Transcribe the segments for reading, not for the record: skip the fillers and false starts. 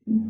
And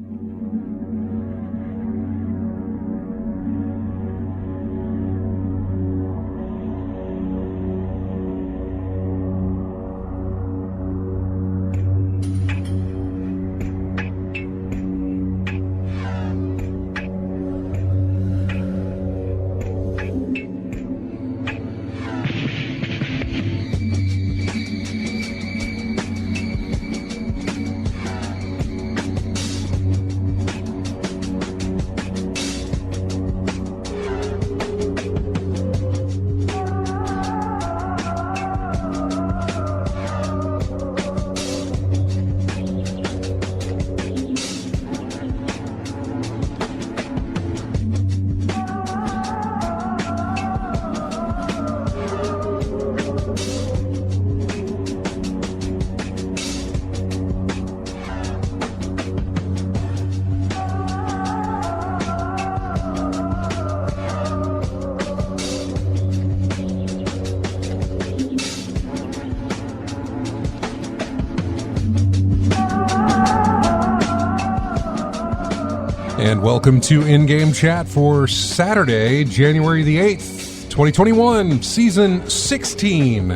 welcome to In-Game Chat for Saturday, January the 8th, 2021, Season 16,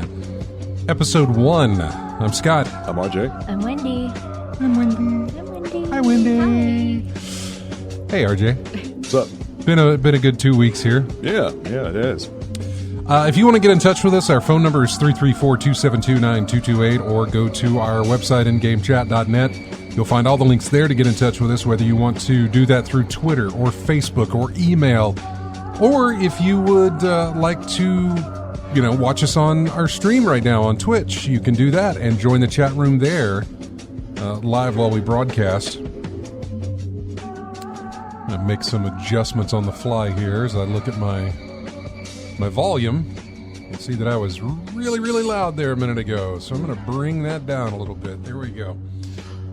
Episode 1. I'm Scott. I'm RJ. I'm Wendy. I'm Wendy. I'm Wendy. Hi, Wendy. Hi. Hey, RJ. What's up? Been a good 2 weeks here. Yeah, it is. If you want to get in touch with us, our phone number is 334-272-9228, or go to our website, ingamechat.net. You'll find all the links there to get in touch with us, whether you want to do that through Twitter or Facebook or email, or if you would like to, watch us on our stream right now on Twitch, you can do that and join the chat room there live while we broadcast. I'm going to make some adjustments on the fly here as I look at my volume. You can see that I was really, really loud there a minute ago, so I'm going to bring that down a little bit. There we go.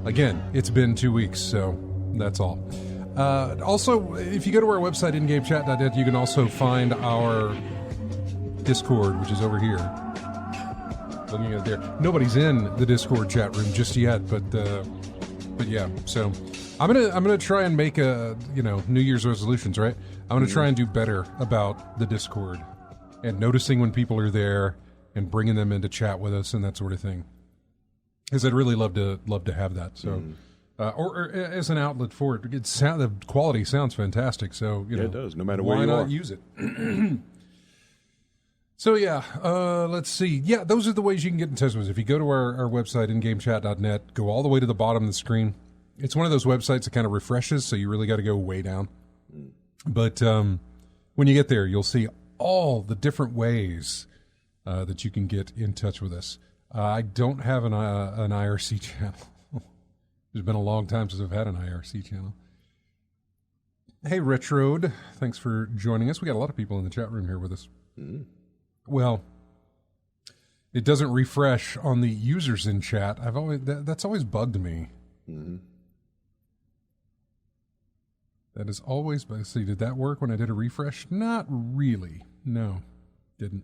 Again, it's been 2 weeks, so that's all. Also, if you go to our website, ingamechat.net, you can also find our Discord, which is over here. Looking at it there. Nobody's in the Discord chat room just yet, but yeah. So I'm gonna try and make New Year's resolutions, right? I'm gonna try and do better about the Discord and noticing when people are there and bringing them in to chat with us and that sort of thing. Because I'd really love to have that. So, or as an outlet for it. The quality sounds fantastic. So it does. No matter where you are, why not use it? So yeah, let's see. Yeah, those are the ways you can get in touch with us. If you go to our website, ingamechat.net, go all the way to the bottom of the screen. It's one of those websites that kind of refreshes, so you really got to go way down. But when you get there, you'll see all the different ways that you can get in touch with us. I don't have an IRC channel. It's been a long time since I've had an IRC channel. Hey, Retrode, thanks for joining us. We got a lot of people in the chat room here with us. Well, it doesn't refresh on the users in chat. That's always bugged me. That is always. Let's see, did that work when I did a refresh? Not really. No, didn't.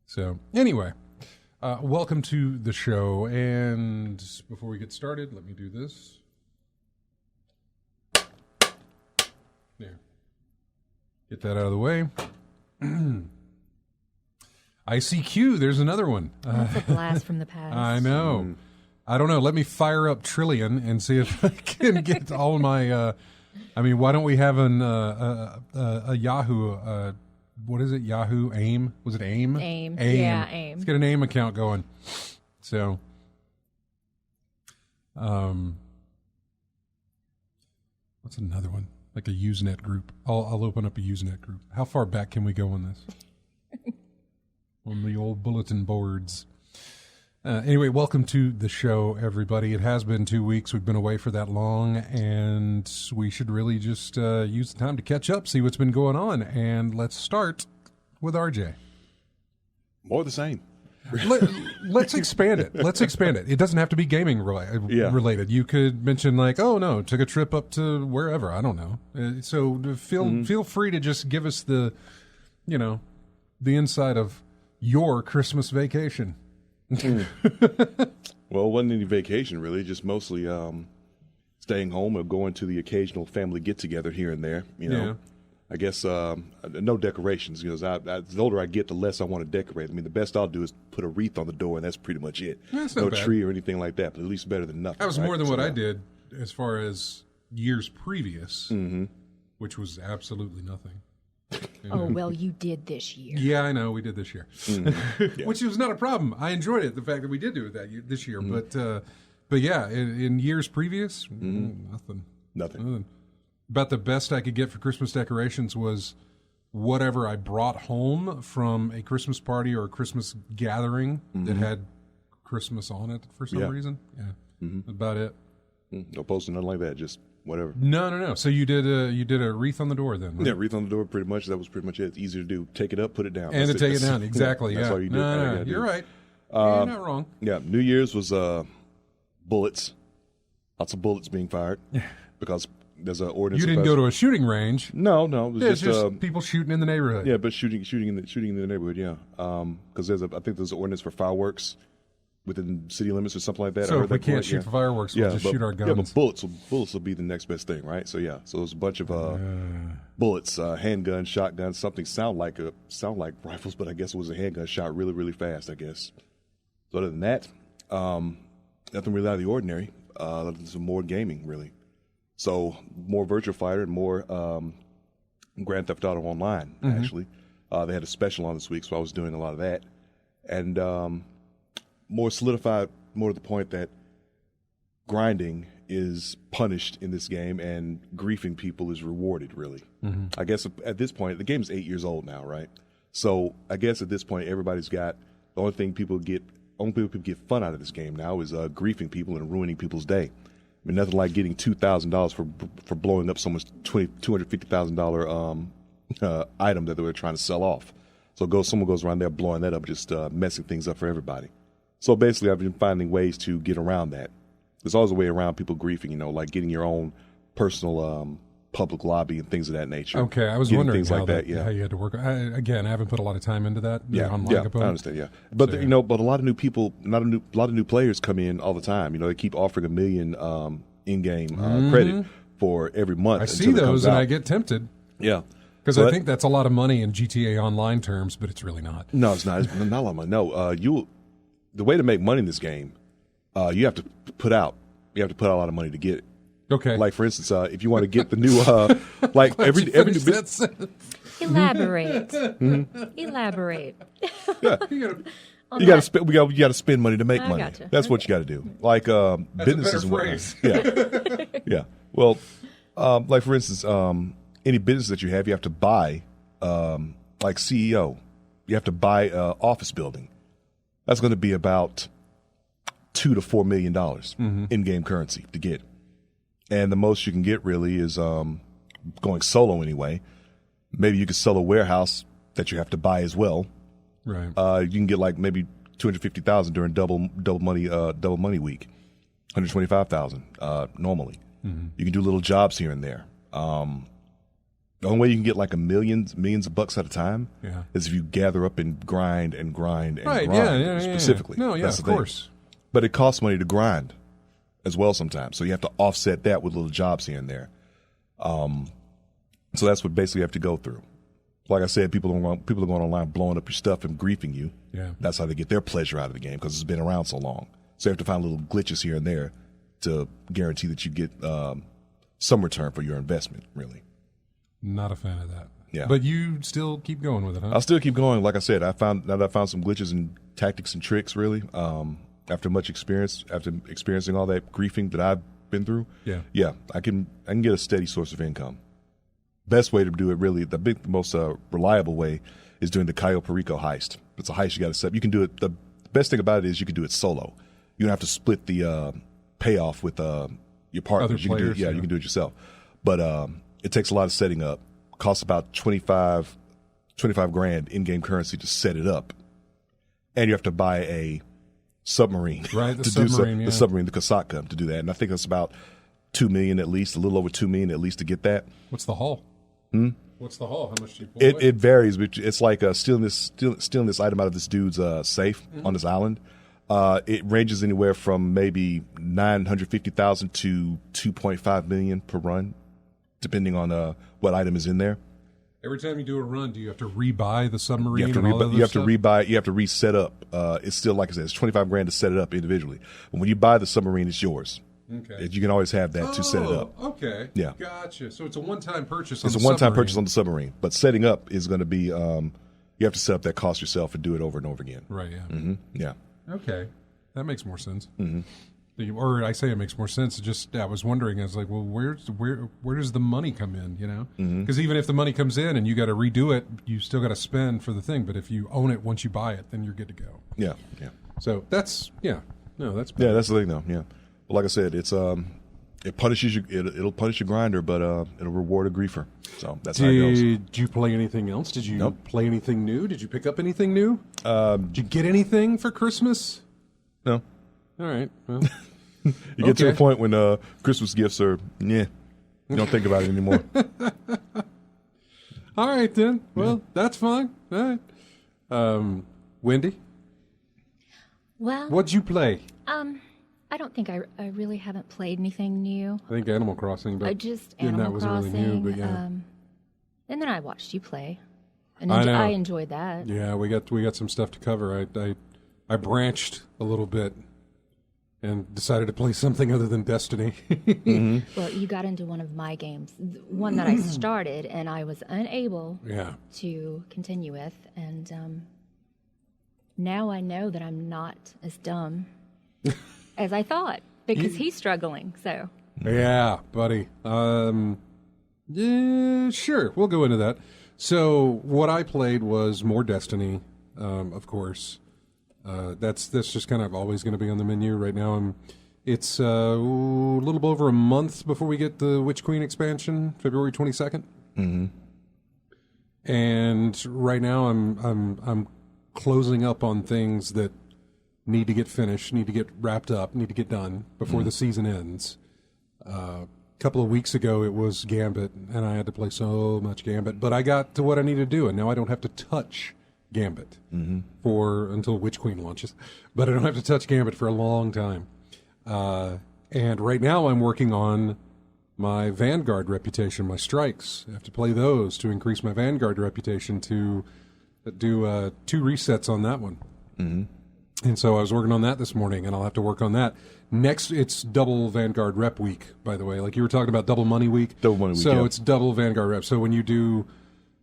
So anyway. Welcome to the show, and before we get started, let me do this. There. Get that out of the way. ICQ, there's another one. That's a blast from the past. I know. I don't know. Let me fire up Trillion and see if I can get all my... why don't we have a Yahoo... what is it? Yahoo AIM? Was it AIM? AIM. Yeah, AIM. Let's get an AIM account going. So, what's another one? Like a Usenet group. I'll open up a Usenet group. How far back can we go on this? On the old bulletin boards. Anyway, welcome to the show, everybody. It has been 2 weeks. We've been away for that long, and we should really just use the time to catch up, see what's been going on. And let's start with RJ. More the same. Let's expand it. It doesn't have to be gaming related. You could mention took a trip up to wherever. I don't know. So feel free to just give us the inside of your Christmas vacation. Well, it wasn't any vacation really, just mostly it's staying home or going to the occasional family get together here and there. You know, Yeah. I guess no decorations, because the older I get, the less I want to decorate. I mean, the best I'll do is put a wreath on the door, and that's pretty much it. That's not No bad. tree or anything like that, but at least better than nothing. That was right? more than So, what I yeah. did as far as years previous, which was absolutely nothing. Oh, well, you did this year. Yeah, I know we did this year, Yeah. which was not a problem. I enjoyed it, the fact that we did do it this year. But yeah, in years previous, nothing. Nothing. About the best I could get for Christmas decorations was whatever I brought home from a Christmas party or a Christmas gathering that had Christmas on it for some Yeah. reason. Yeah, about it. No posting, nothing like that. Just whatever. No. So you did a wreath on the door then? Yeah, wreath on the door. Pretty much. That was pretty much it. It's easier to do. Take it up, put it down, And to That's take it That's- down, exactly. That's Yeah, all you do. No, All you no, gotta do. you're right. You're not wrong. Yeah, New Year's was bullets. Lots of bullets being fired because there's an ordinance. You didn't go to a shooting range. No. It was It's just just people shooting in the neighborhood. yeah, but shooting in the neighborhood. Yeah, because I think there's an ordinance for fireworks within city limits or something like that. I So heard if we that can't point, shoot yeah. for fireworks, we'll just shoot our guns. Yeah, but bullets will be the next best thing, right? So yeah, so there's a bunch of bullets, handguns, shotguns, something sound like rifles, but I guess it was a handgun shot really, really fast. I guess. So other than that, nothing really out of the ordinary. Some more gaming, really. So more Virtua Fighter and more Grand Theft Auto Online. Actually, they had a special on this week, so I was doing a lot of that, and more solidified, more to the point that grinding is punished in this game and griefing people is rewarded, really. I guess at this point, the game's 8 years old now, right? So I guess at this point, everybody's got the only thing people get fun out of this game now is griefing people and ruining people's day. I mean, nothing like getting $2,000 for blowing up someone's $250,000 item that they were trying to sell off. So someone goes around there blowing that up, just messing things up for everybody. So basically, I've been finding ways to get around that. There's always a way around people griefing, like getting your own personal public lobby and things of that nature. Okay, I was Getting wondering things how, like that. Yeah, how you had to work. I haven't put a lot of time into that. the yeah, online I component. understand. Yeah, but but a lot of new people, a lot of new players come in all the time. They keep offering $1 million in-game credit for every month. I see until it comes those and out. I get tempted Yeah, because So I that- think that's a lot of money in GTA Online terms, but it's really not. No, it's not. It's not a lot of money. No, the way to make money in this game, you have to put out a lot of money to get it. Okay, Like for instance, if you want to get the new, like every new Finish bit, that sentence. Elaborate. Elaborate. you got to spend. You got to spend money to make money. gotcha. That's what you got to do. Like businesses and whatnot. phrase. Yeah, yeah. Well, like for instance, any business that you have to buy. Like CEO, you have to buy an office building. That's going to be about $2 to $4 million in-game currency to get. And the most you can get really is going solo anyway. Maybe you could sell a warehouse that you have to buy as well. Right. You can get like maybe $250,000 during double money week, $125,000 normally. You can do little jobs here and there. The only way you can get like millions of bucks at a time is if you gather up and grind and grind and Right. grind Yeah. specifically. No. Yeah. That's Of the thing. course. But it costs money to grind as well sometimes. So you have to offset that with little jobs here and there. So that's what basically you have to go through. Like I said, people are going online blowing up your stuff and griefing you. Yeah. That's how they get their pleasure out of the game because it's been around so long. So you have to find little glitches here and there to guarantee that you get some return for your investment, really. Not a fan of that. Yeah. But you still keep going with it, huh? I'll still keep going. Like I said, I found some glitches and tactics and tricks, really. After much experience, after experiencing all that griefing that I've been through, yeah, I can get a steady source of income. Best way to do it, really, the most reliable way is doing the Cayo Perico heist. It's a heist you got to set. You can do it. The best thing about it is you can do it solo. You don't have to split the payoff with your partners. Other You can do it, players, you can do it yourself. But it takes a lot of setting up. Costs about 25 grand in-game currency to set it up, and you have to buy a submarine, Right, the to submarine, do yeah. the submarine, the Kosatka, to do that. And I think that's about $2 million at least, a little over $2 million at least to get that. What's the haul? What's the haul? How much do you pull away? It varies, but it's like stealing this item out of this dude's safe on this island. It ranges anywhere from maybe 950,000 to 2.5 million per run, depending on what item is in there. Every time you do a run, do you have to rebuy the submarine? You have to rebuy. You have to reset up. It's still, like I said, it's $25,000 to set it up individually. But when you buy the submarine, it's yours. Okay. You can always have that to set it up. Okay. Yeah. Gotcha. So it's a one-time purchase. It's a one-time purchase on the submarine, but setting up is going to be. You have to set up that cost yourself and do it over and over again. Right. Yeah. Mm-hmm. Yeah. Okay, that makes more sense. Mm-hmm. Or I say it makes more sense. Just I was wondering. I was like, well, where does the money come in? You know, because even if the money comes in and you got to redo it, you still got to spend for the thing. But if you own it once you buy it, then you're good to go. Yeah. Yeah. So that's that's better. Yeah, that's the thing though. Yeah, but like I said, it's it punishes you. It'll punish a grinder, but it'll reward a griefer. So that's how it goes. Did you play anything else? Did you play anything new? Did you pick up anything new? Did you get anything for Christmas? No. All right. Well, you get to a point when Christmas gifts are, you don't think about it anymore. All right, then. Well, that's fine. All right. Wendy? Well, What'd you play? I don't think I really haven't played anything new. I think Animal Crossing, but Just and Animal that wasn't Crossing. really new, but yeah. And then I watched you play, and I know. I enjoyed that. Yeah, we got some stuff to cover. I branched a little bit and decided to play something other than Destiny. Well, you got into one of my games, one that I started, and I was unable to continue with, and now I know that I'm not as dumb as I thought, because he's struggling, so. Yeah, buddy. Yeah, sure. We'll go into that. So what I played was more Destiny, of course. That's just kind of always going to be on the menu right now. It's a little over a month before we get the Witch Queen expansion, February 22nd. Mm-hmm. And right now I'm closing up on things that need to get finished, need to get wrapped up, need to get done before the season ends. A couple of weeks ago it was Gambit, and I had to play so much Gambit, but I got to what I needed to do, and now I don't have to touch Gambit until Witch Queen launches. But I don't have to touch Gambit for a long time. And right now I'm working on my Vanguard reputation, my strikes. I have to play those to increase my Vanguard reputation to do 2 resets on that one. Mm-hmm. And so I was working on that this morning, and I'll have to work on that. Next, it's double Vanguard rep week, by the way. Like you were talking about double money week. Double money week, So it's double Vanguard rep. So when you do,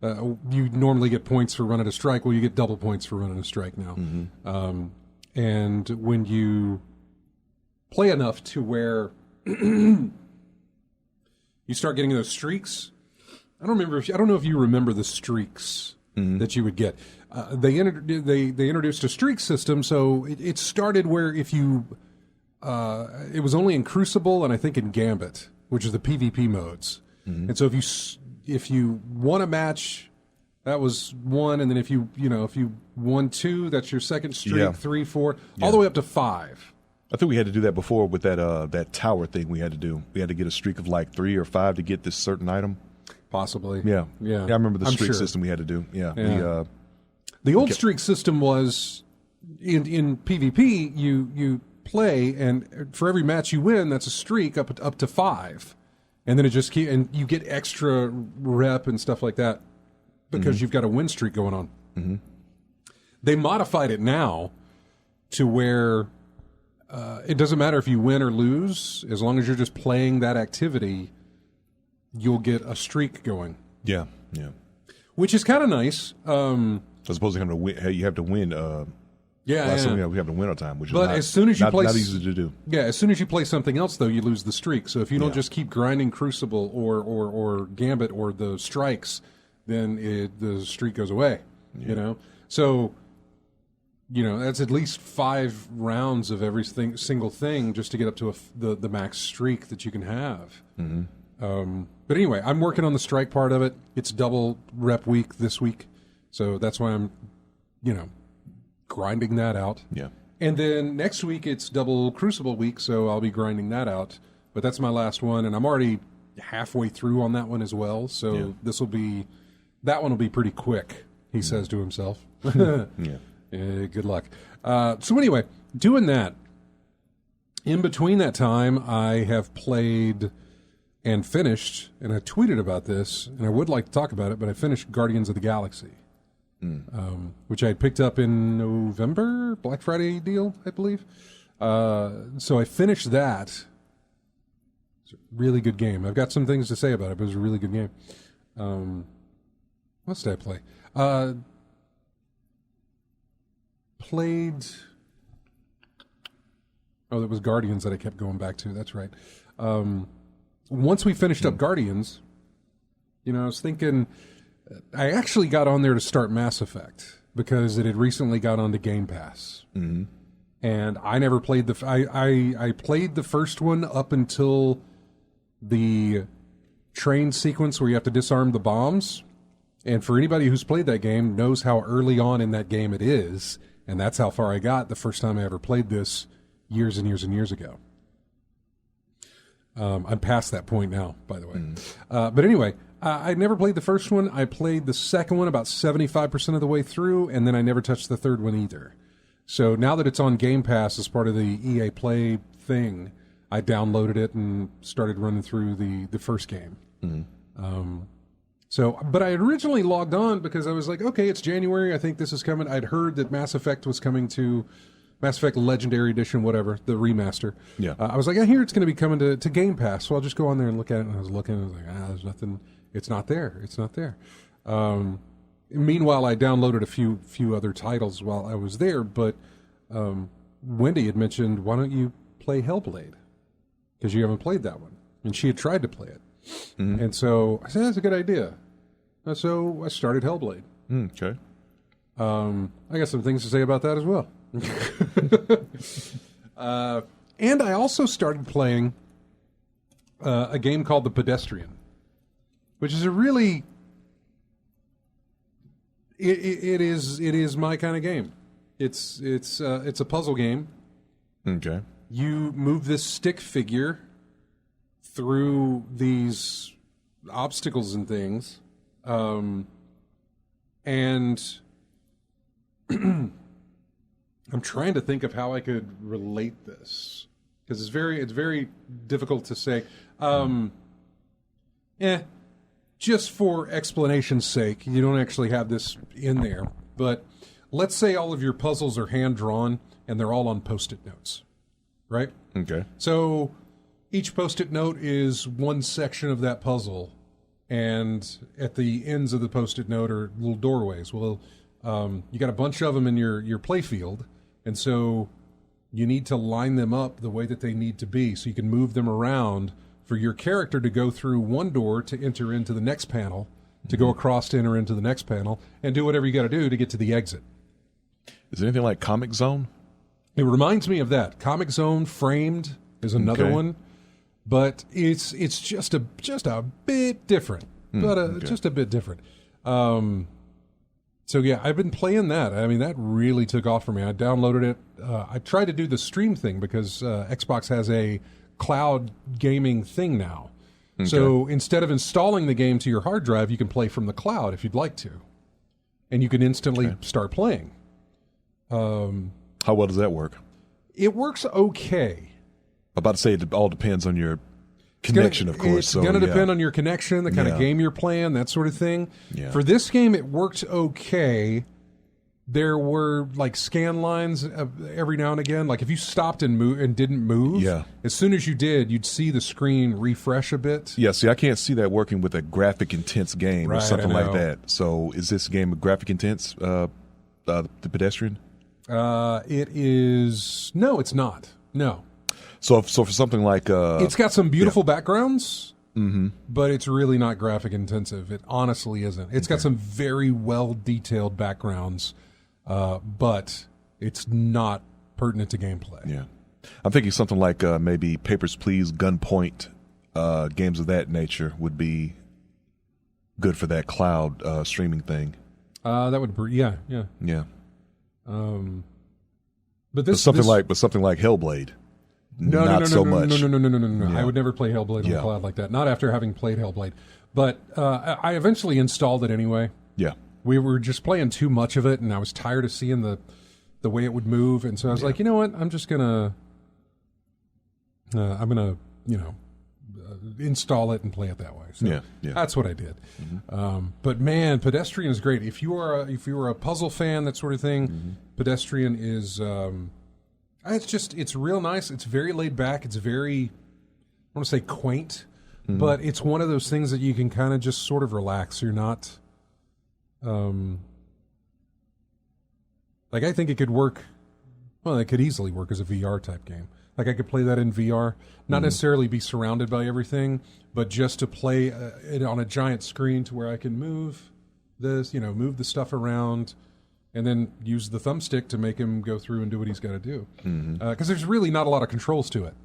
you normally get points for running a strike. Well, you get double points for running a strike now. Mm-hmm. And when you play enough to where you start getting those streaks, I don't know if you remember the streaks that you would get. They introduced a streak system, so it started where if you it was only in Crucible and I think in Gambit, which is the PvP modes. And so if you won a match, that was 1, and then if you won 2, that's your second streak, 3, 4, all the way up to 5. I think we had to do that before with that tower thing we had to do. We had to get a streak of like 3 or 5 to get this certain item. Possibly. Yeah. I remember the streak system we had to do. Yeah. The old streak system was in PvP. You play, and for every match you win, that's a streak up to 5, and then it just and you get extra rep and stuff like that because you've got a win streak going on. Mm-hmm. They modified it now to where it doesn't matter if you win or lose, as long as you're just playing that activity, you'll get a streak going. Yeah. Which is kind of nice. As opposed to having to win, you have to win. We have to win all the time, which is as soon as you play, not easy to do. Yeah, as soon as you play something else, though, you lose the streak. So if you don't just keep grinding Crucible or Gambit or the strikes, then the streak goes away. Yeah. So that's at least 5 rounds of every single thing just to get up to the max streak that you can have. Mm-hmm. But anyway, I'm working on the strike part of it. It's double rep week this week. So that's why I'm, grinding that out. Yeah. And then next week it's double Crucible week, so I'll be grinding that out. But that's my last one, and I'm already halfway through on that one as well. So that one will be pretty quick, he says to himself. Yeah. Good luck. So anyway, doing that. In between that time, I have played and finished, and I tweeted about this, and I would like to talk about it, but I finished Guardians of the Galaxy, which I had picked up in November, Black Friday deal, I believe. So I finished that. It's a really good game. I've got some things to say about it, but it was a really good game. What did I play? Played... Oh, that was Guardians that I kept going back to. That's right. Once we finished up Guardians, I was thinking... I actually got on there to start Mass Effect because it had recently got onto Game Pass. Mm-hmm. And I never played I played the first one up until the train sequence where you have to disarm the bombs. And for anybody who's played that game knows how early on in that game it is. And that's how far I got the first time I ever played this years and years and years ago. I'm past that point now, by the way. But anyway, I never played the first one. I played the second one about 75% of the way through, and then I never touched the third one either. So now that it's on Game Pass as part of the EA Play thing, I downloaded it and started running through the first game. But I had originally logged on because I was like, okay, it's January. I think this is coming. I'd heard that Mass Effect was coming to Mass Effect Legendary Edition, whatever, the remaster. Yeah. I was like, I hear it's going to be coming to Game Pass, so I'll just go on there and look at it. And I was looking, and I was like, there's nothing. It's not there. It's not there. Meanwhile, I downloaded a few other titles while I was there, but Wendy had mentioned, why don't you play Hellblade? Because you haven't played that one. And she had tried to play it. Mm-hmm. And so I said, that's a good idea. So I started Hellblade. Okay. I got some things to say about that as well. And I also started playing a game called The Pedestrian, which is a really... It is my kind of game. It's a puzzle game. Okay. You move this stick figure through these obstacles and things, and I'm trying to think of how I could relate this because it's very difficult to say. Just for explanation's sake, you don't actually have this in there, but let's say all of your puzzles are hand-drawn and they're all on Post-it notes, right? Okay. So each Post-it note is one section of that puzzle, and at the ends of the Post-it note are little doorways. Well, you got a bunch of them in your play field, and so you need to line them up the way that they need to be so you can move them around for your character to go through one door to enter into the next panel, to go across to enter into the next panel, and do whatever you got to do to get to the exit. Is it anything like Comic Zone? It reminds me of that. Comic Zone Framed is another one, but it's just a bit different, just a bit different. So yeah, I've been playing that. I mean, that really took off for me. I downloaded it. I tried to do the stream thing because Xbox has a cloud gaming thing now. Okay. So instead of installing the game to your hard drive, you can play from the cloud if you'd like to. And you can instantly start playing. How well does that work? It works okay. I'm about to say it all depends on your connection, of course. It's going to depend on your connection, the kind of game you're playing, that sort of thing. Yeah. For this game, it worked okay. There were like scan lines every now and again. Like if you stopped and didn't move, as soon as you did, you'd see the screen refresh a bit. Yeah, see, I can't see that working with a graphic intense game or something like that. So is this game graphic intense, The Pedestrian? It is... No, it's not. No. So for something like... it's got some beautiful backgrounds, but it's really not graphic intensive. It honestly isn't. It's got some very well-detailed backgrounds, but it's not pertinent to gameplay. Yeah. I'm thinking something like maybe Papers, Please, Gunpoint, games of that nature would be good for that cloud streaming thing. That would... Yeah. But something like Hellblade. No, not so much. No. Yeah. I would never play Hellblade on the cloud like that. Not after having played Hellblade. But I eventually installed it anyway. Yeah. We were just playing too much of it, and I was tired of seeing the the way it would move. And so I was like, you know what? I'm just gonna install it and play it that way. So that's what I did. But man, Pedestrian is great. If you are a puzzle fan, that sort of thing, Pedestrian is it's real nice. It's very laid back. It's very, I want to say quaint, but it's one of those things that you can kind of just sort of relax. You're not like, I think it could work. Well, it could easily work as a VR type game. Like I could play that in VR, not necessarily be surrounded by everything, but just to play it on a giant screen to where I can move this, move the stuff around, and then use the thumbstick to make him go through and do what he's got to do. Because there's really not a lot of controls to it.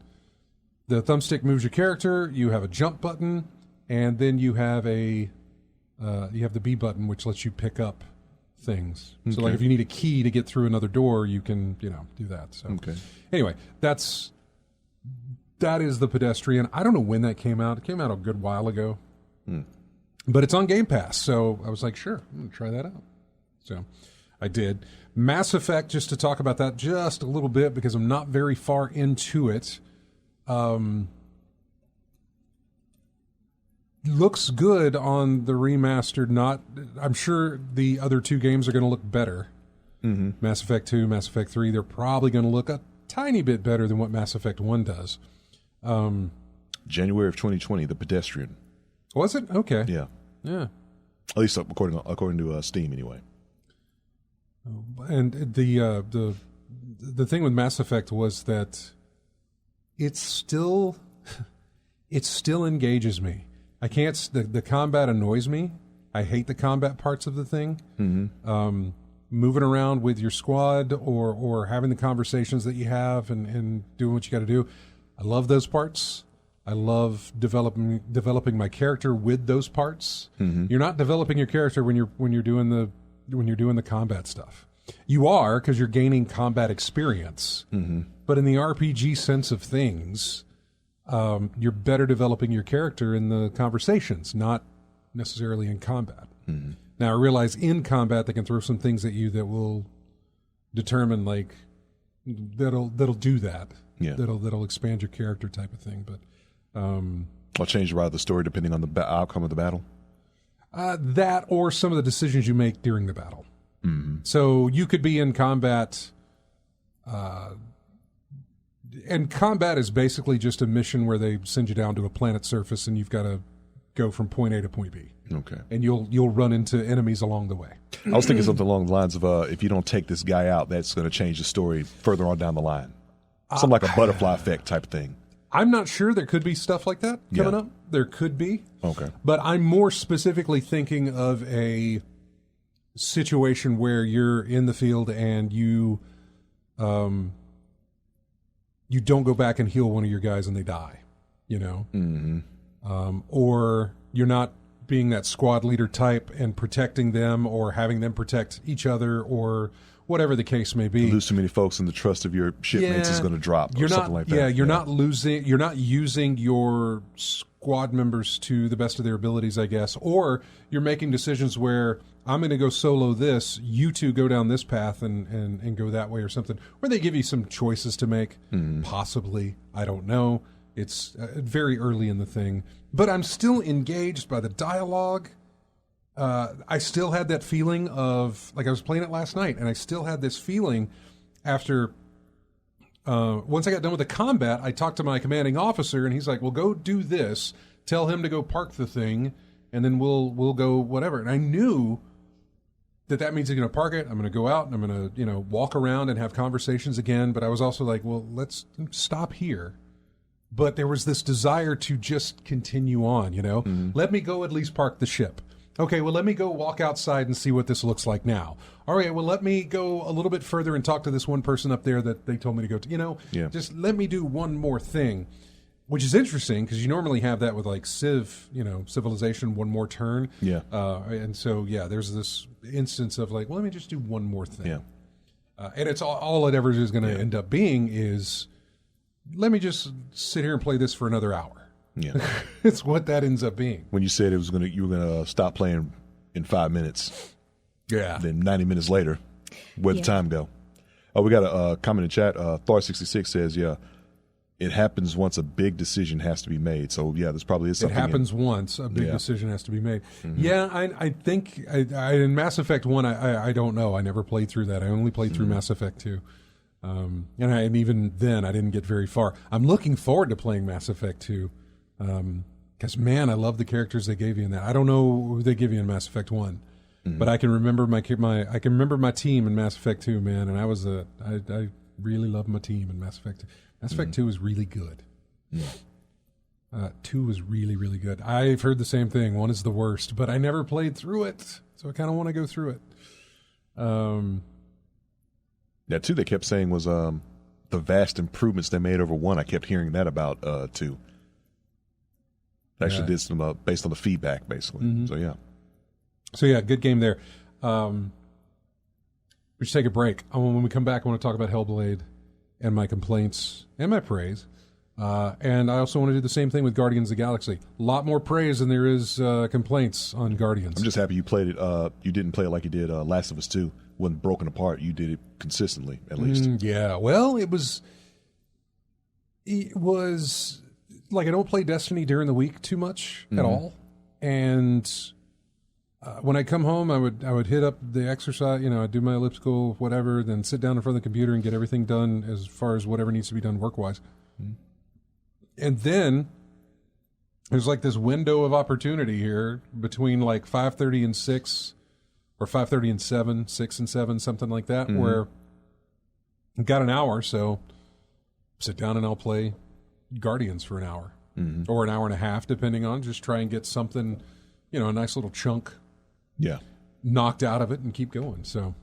The thumbstick moves your character. You have a jump button, and then you have the B button, which lets you pick up things. So like if you need a key to get through another door, you can do that. So anyway, that is the Pedestrian. I don't know when that came out. It came out a good while ago, but it's on Game Pass. So I was like, sure, I'm gonna try that out. So I did. Mass Effect, just to talk about that just a little bit because I'm not very far into it. Looks good on the remastered. I'm sure the other two games are going to look better. Mass Effect 2, Mass Effect 3, they're probably going to look a tiny bit better than what Mass Effect 1 does. January of 2020, the Pedestrian. Was it? Okay. Yeah. At least according to Steam, anyway. And the thing with Mass Effect was that it still engages me. I can't. The combat annoys me. I hate the combat parts of the thing. Moving around with your squad or having the conversations that you have and doing what you got to do. I love those parts. I love developing my character with those parts. You're not developing your character when you're doing the combat stuff. You are, because you're gaining combat experience. But in the RPG sense of things, you're better developing your character in the conversations, not necessarily in combat. Now, I realize in combat they can throw some things at you that will determine, like, that'll do that. That'll expand your character type of thing. But I'll change the story depending on the outcome of the battle. That or some of the decisions you make during the battle. So you could be in combat. And combat is basically just a mission where they send you down to a planet surface and you've got to go from point A to point B. Okay. And you'll run into enemies along the way. I was thinking something along the lines of if you don't take this guy out, that's going to change the story further on down the line. Something like a butterfly effect type thing. I'm not sure. There could be stuff like that coming up. There could be. Okay. But I'm more specifically thinking of a situation where you're in the field and you don't go back and heal one of your guys and they die, or you're not being that squad leader type and protecting them or having them protect each other or whatever the case may be. You lose too many folks and the trust of your shipmates is going to drop or something like that. Yeah, you're not using your squad members to the best of their abilities, I guess, or you're making decisions where I'm going to go solo this, you two go down this path and go that way or something, where they give you some choices to make, possibly. I don't know. It's very early in the thing. But I'm still engaged by the dialogue. I still had that feeling of, like I was playing it last night, and I still had this feeling after, once I got done with the combat, I talked to my commanding officer, and he's like, well, go do this. Tell him to go park the thing, and then we'll go whatever. And I knew that means he's going to park it. I'm going to go out and I'm going to, walk around and have conversations again. But I was also like, well, let's stop here. But there was this desire to just continue on, Let me go at least park the ship. Okay, well, let me go walk outside and see what this looks like now. All right, well, let me go a little bit further and talk to this one person up there that they told me to go to. Just let me do one more thing. Which is interesting because you normally have that with like Civilization, one more turn. Yeah. And so, there's this instance of like, well, let me just do one more thing. Yeah. And it's all it ever is going to end up being is, let me just sit here and play this for another hour. Yeah. It's what that ends up being. When you said you were going to stop playing in 5 minutes. Yeah. Then 90 minutes later, where'd the time go? Oh, we got a comment in chat. Thor66 says, yeah, it happens once a big decision has to be made. So, yeah, there's probably is something. It happens once a big decision has to be made. Mm-hmm. Yeah, I think in Mass Effect 1, I don't know. I never played through that. I only played through Mass Effect 2. And even then, I didn't get very far. I'm looking forward to playing Mass Effect 2. Because, man, I love the characters they gave you in that. I don't know who they give you in Mass Effect 1. Mm-hmm. But I can remember my team in Mass Effect 2, man. And I really love my team in Mass Effect 2. Mass Effect 2 is really good. Yeah. 2 was really, really good. I've heard the same thing. 1 is the worst, but I never played through it, so I kind of want to go through it. Yeah, 2 they kept saying was the vast improvements they made over 1. I kept hearing that about 2. They actually did some based on the feedback, basically. Mm-hmm. So yeah, good game there. We should take a break. When we come back, I want to talk about Hellblade and my complaints and my praise. And I also want to do the same thing with Guardians of the Galaxy. A lot more praise than there is complaints on Guardians. I'm just happy you played it. You didn't play it like you did Last of Us 2. Wasn't broken apart. You did it consistently, at least. Yeah. Well, it was like I don't play Destiny during the week too much at all. And when I come home, I would hit up the exercise. I'd do my elliptical, whatever, then sit down in front of the computer and get everything done as far as whatever needs to be done work-wise. And then there's like this window of opportunity here between like 5:30 and 6 or 5:30 and 7, 6 and 7, something like that, where I've got an hour, so sit down and I'll play Guardians for an hour or an hour and a half, depending on, just try and get something, a nice little chunk knocked out of it and keep going. So,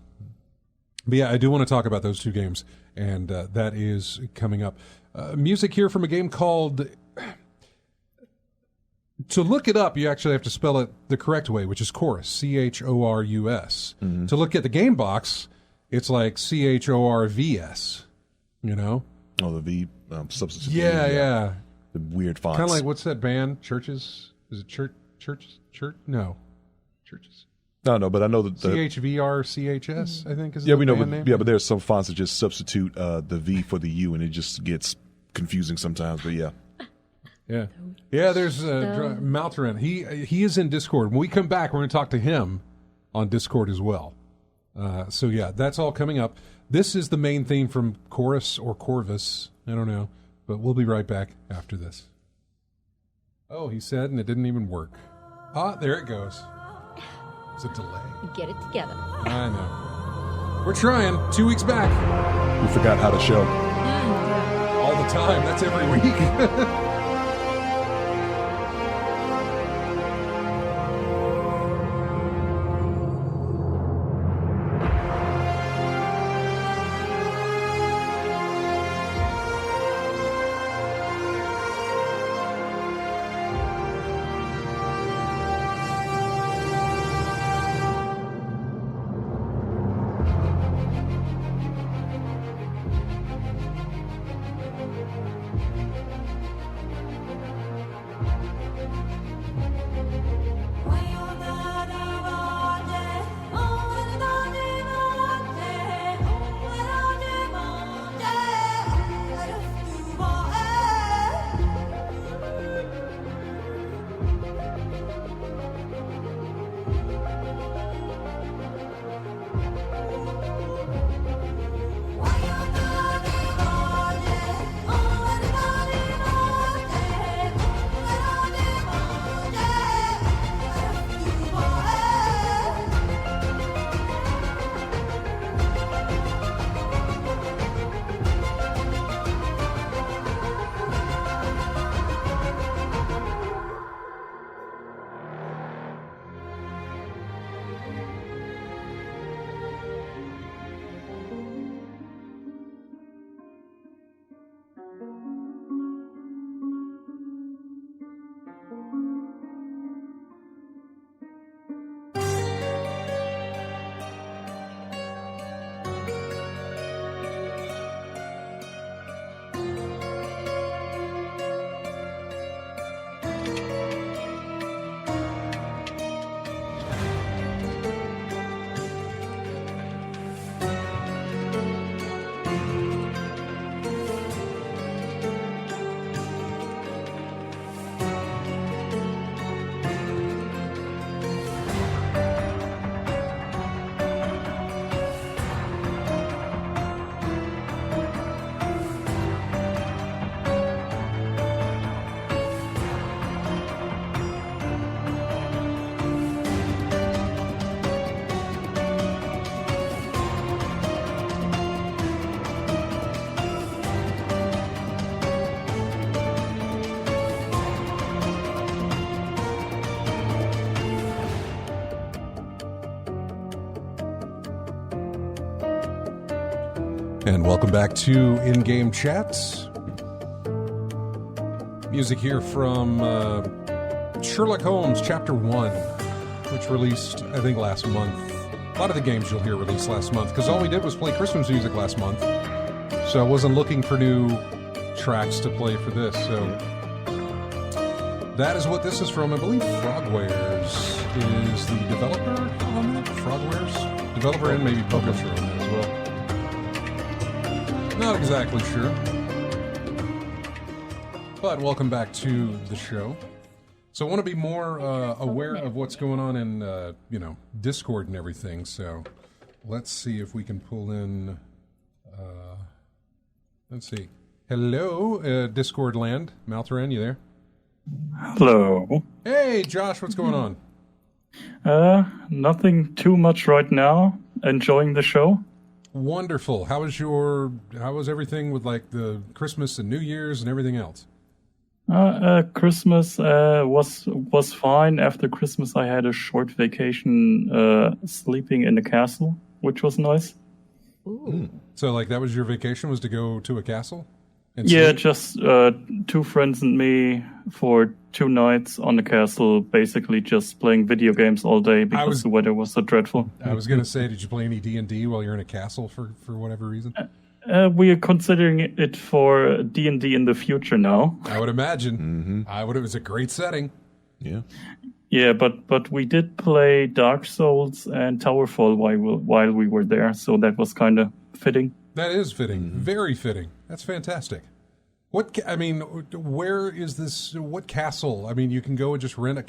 but yeah, I do want to talk about those 2 games, and that is coming up. Music here from a game called... To look it up, you actually have to spell it the correct way, which is Chorus, Chorus. To look at the game box, it's like Chorvs, Oh, the V substitute. Yeah. The weird fonts. Kind of like, what's that band? Churches? Is it Church? No. Churches. No, but I know that the CHVRCHS, I think is we the know, band but, name. but there's some fonts that just substitute the V for the U, and it just gets confusing sometimes. But yeah. There's Malteran. He is in Discord. When we come back, we're going to talk to him on Discord as well. So yeah, that's all coming up. This is the main theme from Chorus or Corvus. I don't know, but we'll be right back after this. Oh, he said, and it didn't even work. There it goes. It's a delay. Get it together. I know. We're trying. 2 weeks back. We forgot how to show. All the time. That's every week. And welcome back to In-Game Chats. Music here from Sherlock Holmes Chapter 1, which released, I think, last month. A lot of the games you'll hear released last month, because all we did was play Christmas music last month. So I wasn't looking for new tracks to play for this. So that is what this is from. I believe Frogwares is the developer on that. Frogwares? Developer and maybe publisher on that as well. Not exactly sure. But welcome back to the show. So I want to be more aware of what's going on in, Discord and everything. So let's see if we can pull in, let's see. Hello, Discord land. Maltharan, you there? Hello. Hey, Josh, what's going on? Nothing too much right now. Enjoying the show. Wonderful. How was everything with like the Christmas and New Year's and everything else? Christmas was fine. After Christmas, I had a short vacation sleeping in a castle, which was nice. Ooh. So, like, that was your vacation, was to go to a castle? Yeah, just 2 friends and me for 2 nights on the castle, basically just playing video games all day because the weather was so dreadful. I was going to say, did you play any D&D while you're in a castle for whatever reason? We are considering it for D&D in the future now. I would imagine. Mm-hmm. It was a great setting. Yeah. Yeah, but we did play Dark Souls and Towerfall while we were there, so that was kind of fitting. That is fitting. Mm-hmm. Very fitting. That's fantastic. Where is this? What castle? I mean, you can go and just rent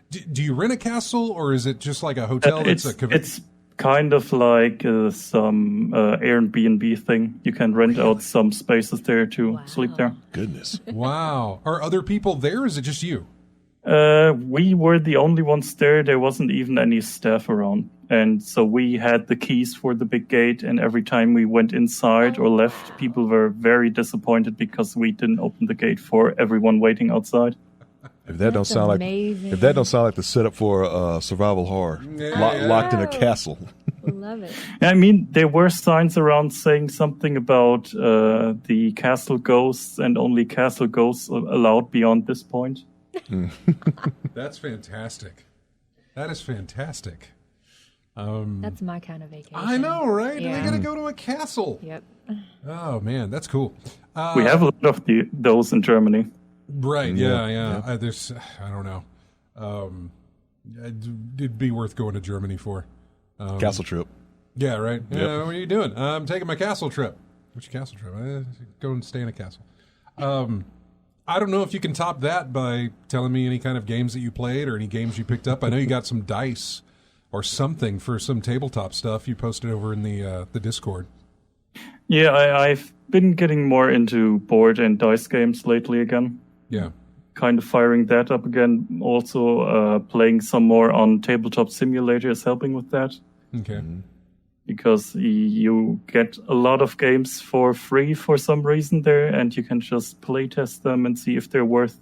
do you rent a castle, or is it just like a hotel? It's kind of like some Airbnb thing. You can rent out some spaces there to sleep there. Goodness. Wow. Are other people there, or is it just you? We were the only ones there. There wasn't even any staff around. And so we had the keys for the big gate, and every time we went inside or left, people were very disappointed because we didn't open the gate for everyone waiting outside. If that don't sound like the setup for survival horror, locked in a castle. Love it. I mean, there were signs around saying something about the castle ghosts and only castle ghosts allowed beyond this point. That's fantastic. That is fantastic. That's my kind of vacation. I know, right? Yeah. We're going to go to a castle. Yep. Oh, man, that's cool. We have a lot of those in Germany. Right, yeah. I don't know. It'd be worth going to Germany for. Castle trip. Yeah, right. Yep. What are you doing? I'm taking my castle trip. What's your castle trip? Go and stay in a castle. I don't know if you can top that by telling me any kind of games that you played or any games you picked up. I know you got some dice or something for some tabletop stuff you posted over in the Discord. Yeah, I've been getting more into board and dice games lately again. Yeah. Kind of firing that up again. Also playing some more on Tabletop Simulator is helping with that. Okay. Because you get a lot of games for free for some reason there, and you can just play test them and see if they're worth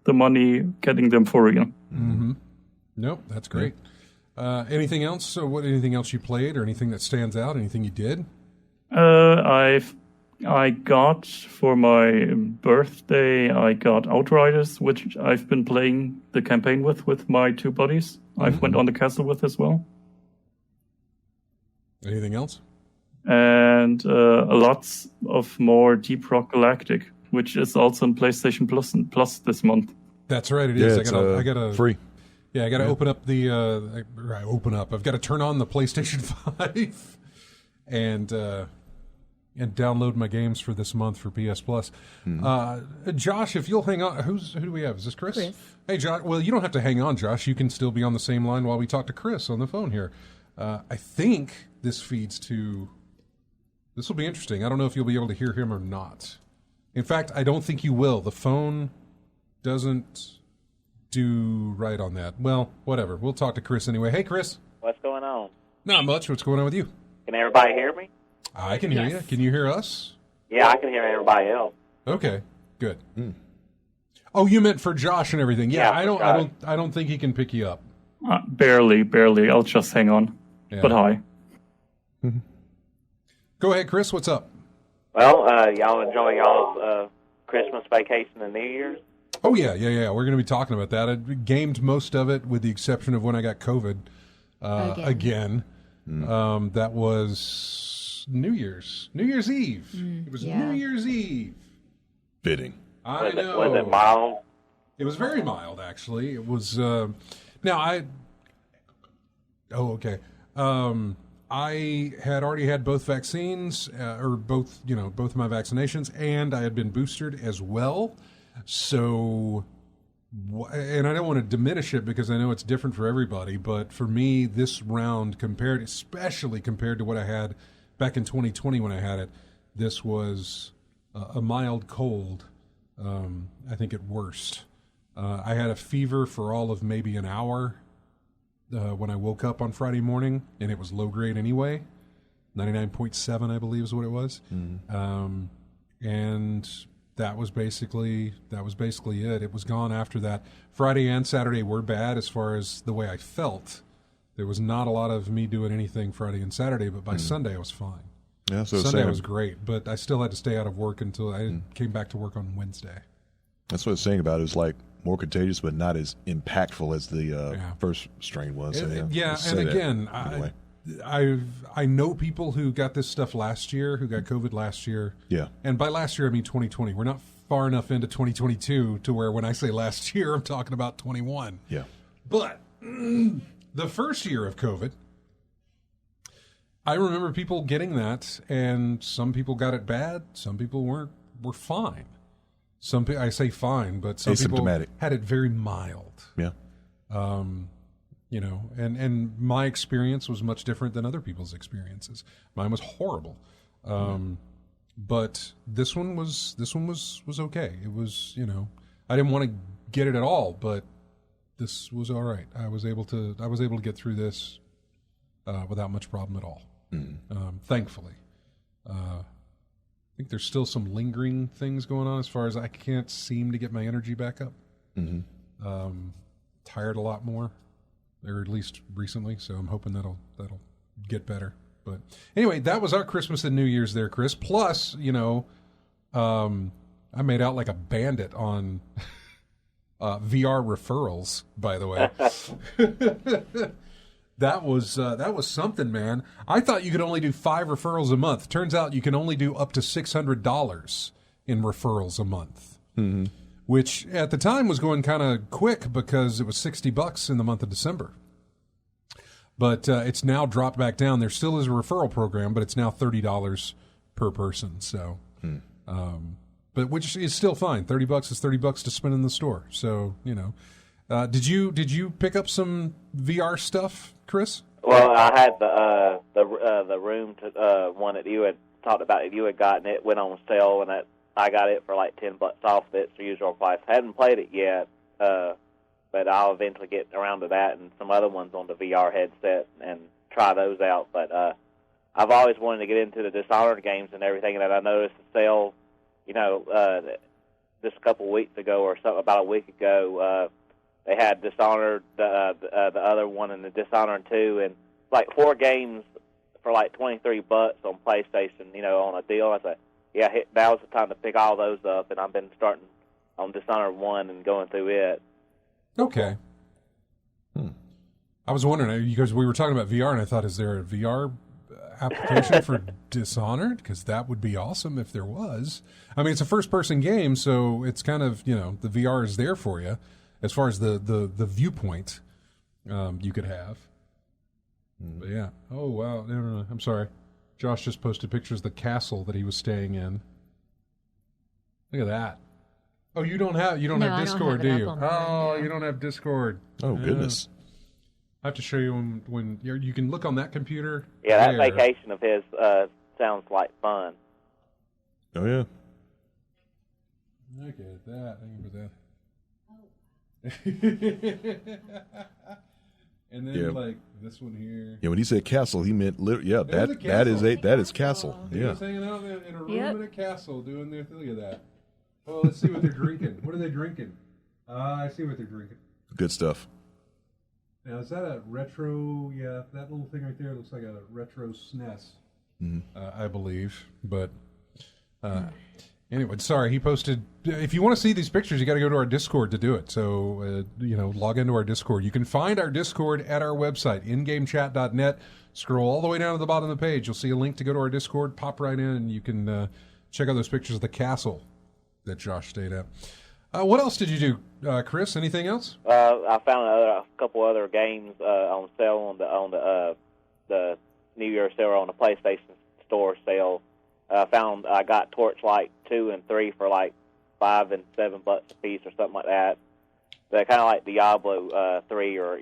the money getting them for real. Mm-hmm. Nope, that's great. Anything else? So anything else you played or anything that stands out? Anything you did? I got for my birthday, I got Outriders, which I've been playing the campaign with my 2 buddies. Mm-hmm. I've went on the castle with as well. Anything else? And lots of more Deep Rock Galactic, which is also on PlayStation Plus this month. That's right, it is. I got free. Yeah, I got to open up I've got to turn on the PlayStation 5 and download my games for this month for PS Plus. Josh, if you'll hang on, who do we have? Is this Chris? Hey, Josh. Well, you don't have to hang on, Josh. You can still be on the same line while we talk to Chris on the phone here. I think this feeds to. This will be interesting. I don't know if you'll be able to hear him or not. In fact, I don't think you will. The phone doesn't do right on that. Well, whatever. We'll talk to Chris anyway. Hey, Chris. What's going on? Not much. What's going on with you? Can everybody hear me? I can hear you. Can you hear us? Yeah, I can hear everybody else. Okay, good. Oh, you meant for Josh and everything. Yeah, Josh. I don't think he can pick you up. Barely. I'll just hang on. Yeah. But hi. Go ahead, Chris. What's up? Well, y'all enjoy y'all's Christmas vacation and New Year's? Oh, yeah. We're going to be talking about that. I gamed most of it with the exception of when I got COVID again. That was New Year's Eve. It was New Year's Eve. Fitting. I know. Was it mild? It was very mild, actually. It was. I had already had both vaccines, both of my vaccinations, and I had been boosted as well. So, and I don't want to diminish it because I know it's different for everybody, but for me, this round, especially compared to what I had back in 2020 when I had it, this was a mild cold, I think at worst. I had a fever for all of maybe an hour when I woke up on Friday morning, and it was low grade anyway. 99.7, I believe, is what it was. And that was basically it. It was gone after that. Friday and Saturday were bad as far as the way I felt. There was not a lot of me doing anything Friday and Saturday, but by Sunday I was fine. Yeah, so Sunday was great, but I still had to stay out of work until I came back to work on Wednesday. That's what it's saying about it. It's like more contagious, but not as impactful as the first strain was. So, and again, I know people who got this stuff last year, who got COVID last year. Yeah. And by last year, I mean 2020. We're not far enough into 2022 to where when I say last year, I'm talking about 21. Yeah. But the first year of COVID, I remember people getting that, and some people got it bad. Some people were fine. Some people, I say fine, but some people had it very mild. Yeah. And my experience was much different than other people's experiences. Mine was horrible. But this one was okay. It was, I didn't want to get it at all, but this was all right. I was able to get through this without much problem at all. Thankfully. I think there's still some lingering things going on as far as I can't seem to get my energy back up. Tired a lot more, or at least recently, so I'm hoping that'll get better. But anyway, that was our Christmas and New Year's there, Chris. Plus, I made out like a bandit on VR referrals, by the way. That was something, man. I thought you could only do 5 referrals a month. Turns out you can only do up to $600 in referrals a month, which at the time was going kind of quick because it was $60 in the month of December. But it's now dropped back down. There still is a referral program, but it's now $30 per person. So, but which is still fine. $30 is $30 to spend in the store. So did you pick up some VR stuff, Chris? Well, I had the room one that you had talked about. That you had gotten, it went on sale, and I got it for like $10 off of its usual price. I hadn't played it yet, but I'll eventually get around to that and some other ones on the VR headset and try those out. But I've always wanted to get into the Dishonored games and everything, and I noticed the sale, just a couple weeks ago or something, about a week ago. They had Dishonored, the other one, and the Dishonored 2, and like 4 games for like $23 on PlayStation, on a deal. I said, yeah, now's the time to pick all those up, and I've been starting on Dishonored 1 and going through it. Okay. I was wondering, because we were talking about VR, and I thought, is there a VR application for Dishonored? Because that would be awesome if there was. I mean, it's a first-person game, so it's kind of, the VR is there for you. As far as the viewpoint you could have. But yeah. Oh, wow. No. I'm sorry. Josh just posted pictures of the castle that he was staying in. Look at that. Oh, you don't have Discord, do you? Oh, you don't have Discord. Oh, goodness. I have to show you when you can look on that computer. Yeah, that vacation of his sounds like fun. Oh, yeah. Look at that. Thank you for that. And then like this one here. Yeah, when he said castle, he meant that is castle. He was hanging out in a room in a castle doing their thing. Look at that. Oh, let's see what they're drinking. What are they drinking? I see what they're drinking. Good stuff. Now is that a retro? Yeah, that little thing right there looks like a retro SNES. I believe. But anyway, sorry, he posted. If you want to see these pictures, you got to go to our Discord to do it. So, log into our Discord. You can find our Discord at our website, ingamechat.net. Scroll all the way down to the bottom of the page. You'll see a link to go to our Discord. Pop right in, and you can check out those pictures of the castle that Josh stayed at. What else did you do, Chris? Anything else? I found a couple other games on sale on the New Year sale on the PlayStation Store sale. I got Torchlight 2 and 3 for like $5 and $7 a piece or something like that. They're kind of like Diablo 3 or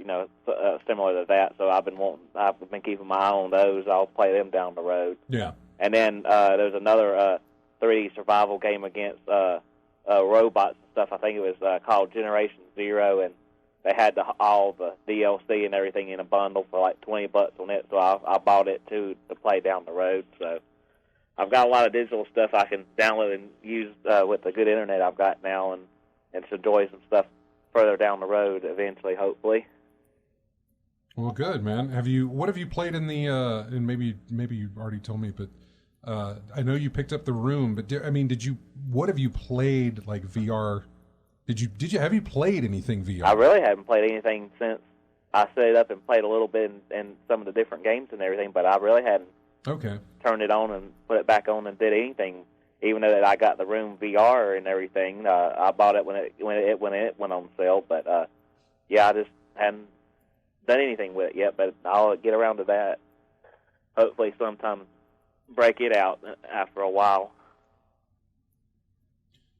similar to that. So I've been keeping my eye on those. I'll play them down the road. Yeah. And then there's another 3D survival game against robots and stuff. I think it was called Generation Zero, and they had all the DLC and everything in a bundle for like $20 on it. So I bought it too to play down the road. So I've got a lot of digital stuff I can download and use with the good internet I've got now, and enjoy some stuff further down the road eventually, hopefully. Well, good, man. What have you played in the? And maybe you already told me, but I know you picked up The Room. But what have you played like VR? Have you played anything VR? I really haven't played anything since I set it up and played a little bit in some of the different games and everything. But I really hadn't. Okay. Turned it on and put it back on and did anything. Even though that I got The Room VR and everything, I bought it when it went on sale. But I just hadn't done anything with it yet. But I'll get around to that. Hopefully, sometime break it out after a while.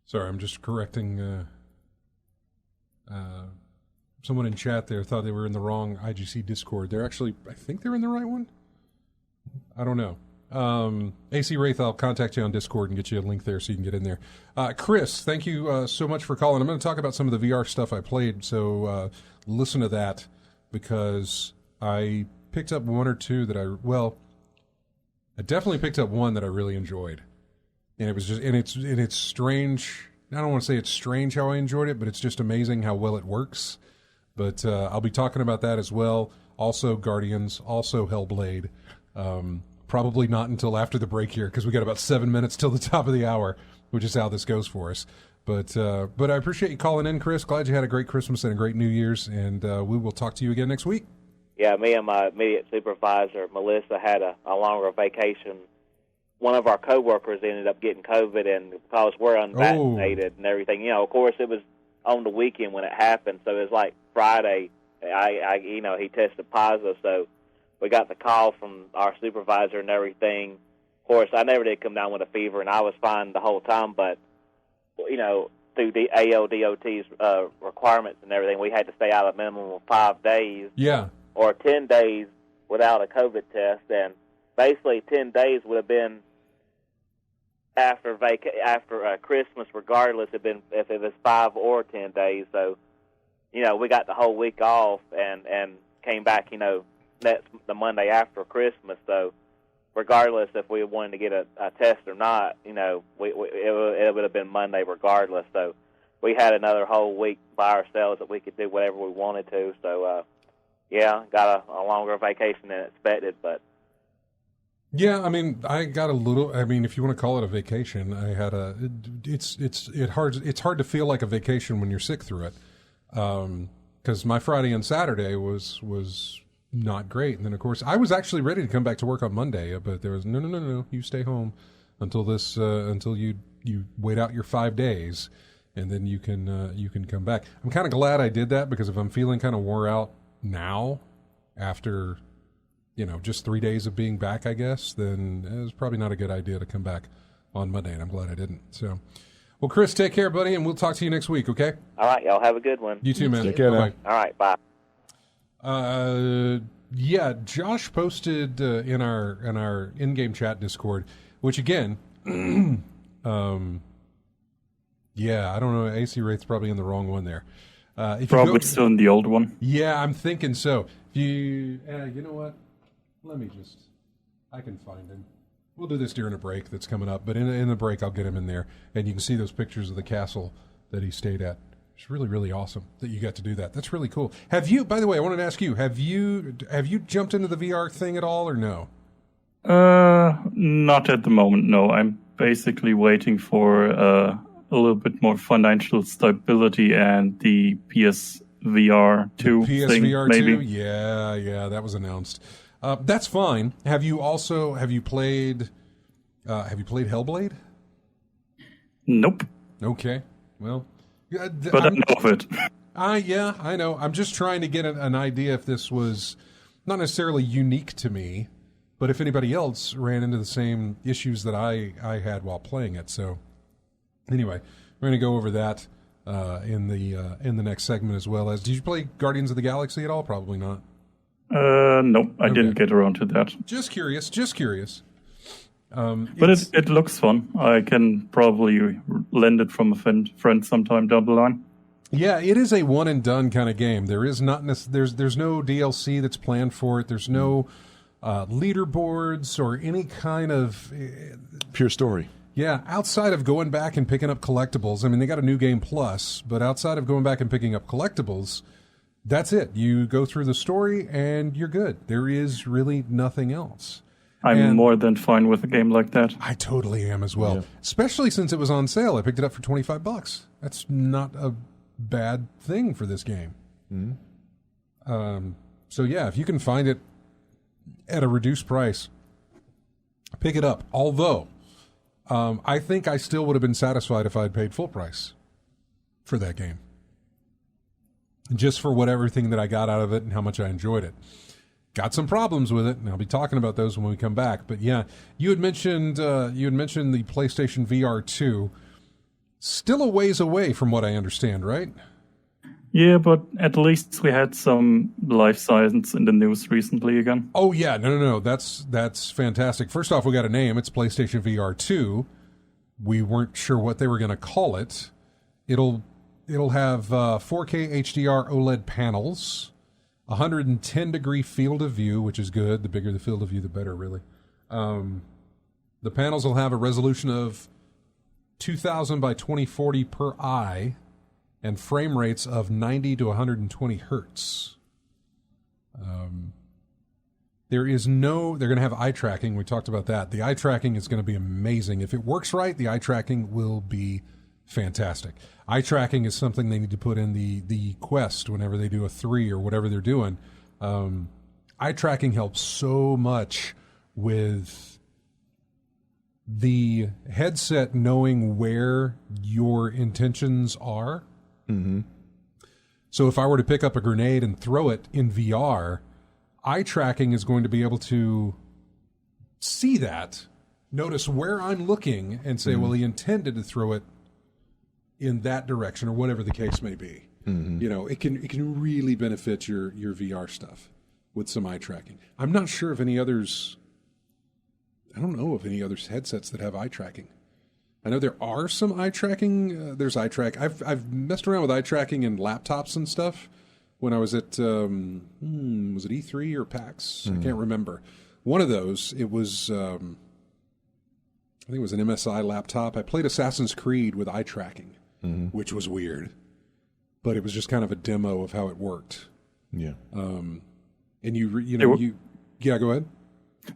Sorry, I'm just correcting. Someone in chat there thought they were in the wrong IGC Discord. I think they're in the right one. I don't know. AC Wraith, I'll contact you on Discord and get you a link there so you can get in there. Chris, thank you so much for calling. I'm going to talk about some of the VR stuff I played, so listen to that, because I picked up one or two that I definitely picked up one that I really enjoyed. And it was just, and it's strange. I don't want to say it's strange how I enjoyed it, but it's just amazing how well it works. But I'll be talking about that as well. Also Guardians, also Hellblade. Probably not until after the break here, because we got about 7 minutes till the top of the hour, which is how this goes for us. But I appreciate you calling in, Chris. Glad you had a great Christmas and a great New Year's, and we will talk to you again next week. Yeah, me and my immediate supervisor, Melissa, had a longer vacation. One of our coworkers ended up getting COVID, and because we're unvaccinated and everything, of course, it was on the weekend when it happened, so it was like Friday. He tested positive, so we got the call from our supervisor and everything. Of course, I never did come down with a fever, and I was fine the whole time, but, through the AODOT's requirements and everything, we had to stay out a minimum of 5 days. Yeah. Or 10 days without a COVID test, and basically 10 days would have been after Christmas, regardless if it was 5 or 10 days. So, we got the whole week off and came back, the Monday after Christmas. So, regardless if we wanted to get a test or not, it would have been Monday regardless. So, we had another whole week by ourselves that we could do whatever we wanted to. So, got a longer vacation than expected, but. Yeah, I got a little. If you want to call it a vacation, I had it's hard to feel like a vacation when you're sick through it, because my Friday and Saturday was not great, and then of course I was actually ready to come back to work on Monday, but there was no, you stay home until you wait out your 5 days, and then you can come back. I'm kind of glad I did that, because if I'm feeling kind of wore out now after just 3 days of being back, I guess, then it was probably not a good idea to come back on Monday, and I'm glad I didn't. So, well, Chris, take care, buddy, and we'll talk to you next week, okay? All right, y'all have a good one. You too, man. Take care, man. All right, bye. Josh posted in our in-game chat Discord, which again, I don't know, AC Wraith's probably in the wrong one there. Probably still in the old one. Yeah, I'm thinking so. You know what? I can find him. We'll do this during a break that's coming up, but in the break I'll get him in there, and you can see those pictures of the castle that he stayed at. It's really, really awesome that you got to do that. That's really cool. Have you, by the way, I wanted to ask you, have you jumped into the VR thing at all, or no? Not at the moment, no. I'm basically waiting for a little bit more financial stability and the PSVR 2 thing, maybe. 2? Yeah, that was announced. That's fine. Have you played Hellblade? Nope. Okay. Well, but I know of it. Yeah, I know. I'm just trying to get an idea if this was not necessarily unique to me, but if anybody else ran into the same issues that I had while playing it. So anyway, we're going to go over that in the next segment, as well as, did you play Guardians of the Galaxy at all? Probably not. Nope, I didn't get around to that. Just curious. But it looks fun. I can probably lend it from a friend sometime down the line. Yeah, it is a one and done kind of game. There is not there's no DLC that's planned for it. There's no leaderboards or any kind of pure story. Yeah, outside of going back and picking up collectibles. I mean, they got a new game plus, but outside of going back and picking up collectibles, that's it. You go through the story and you're good. There is really nothing else. I'm more than fine with a game like that. I totally am as well, especially since it was on sale. I picked it up for $25. That's not a bad thing for this game. Mm-hmm. So yeah, if you can find it at a reduced price, pick it up. Although, I think I still would have been satisfied if I'd paid full price for that game. Just for everything that I got out of it and how much I enjoyed it. Got some problems with it, and I'll be talking about those when we come back. But yeah, you had mentioned the PlayStation VR 2. Still a ways away from what I understand, right? Yeah, but at least we had some life science in the news recently again. Oh yeah, no. That's fantastic. First off, we got a name. It's PlayStation VR 2. We weren't sure what they were going to call it. It'll have 4K HDR OLED panels, 110-degree field of view, which is good. The bigger the field of view, the better, really. The panels will have a resolution of 2000 by 2040 per eye and frame rates of 90 to 120 hertz. They're going to have eye tracking. We talked about that. The eye tracking is going to be amazing. If it works right, the eye tracking will be fantastic. Eye tracking is something they need to put in the Quest whenever they do a 3 or whatever they're doing. Eye tracking helps so much with the headset knowing where your intentions are. Mm-hmm. So if I were to pick up a grenade and throw it in VR, eye tracking is going to be able to see that, notice where I'm looking, and say, well, he intended to throw it in that direction, or whatever the case may be. Mm-hmm. You know, it can really benefit your VR stuff with some eye tracking. I'm not sure if any others. I don't know of any other headsets that have eye tracking. I know there are some eye tracking. There's eye track. I've messed around with eye tracking in laptops and stuff when I was at was it E3 or PAX? I can't remember. One of those. It was. I think it was an MSI laptop. I played Assassin's Creed with eye tracking, which was weird, but it was just kind of a demo of how it worked. Yeah. And yeah, go ahead.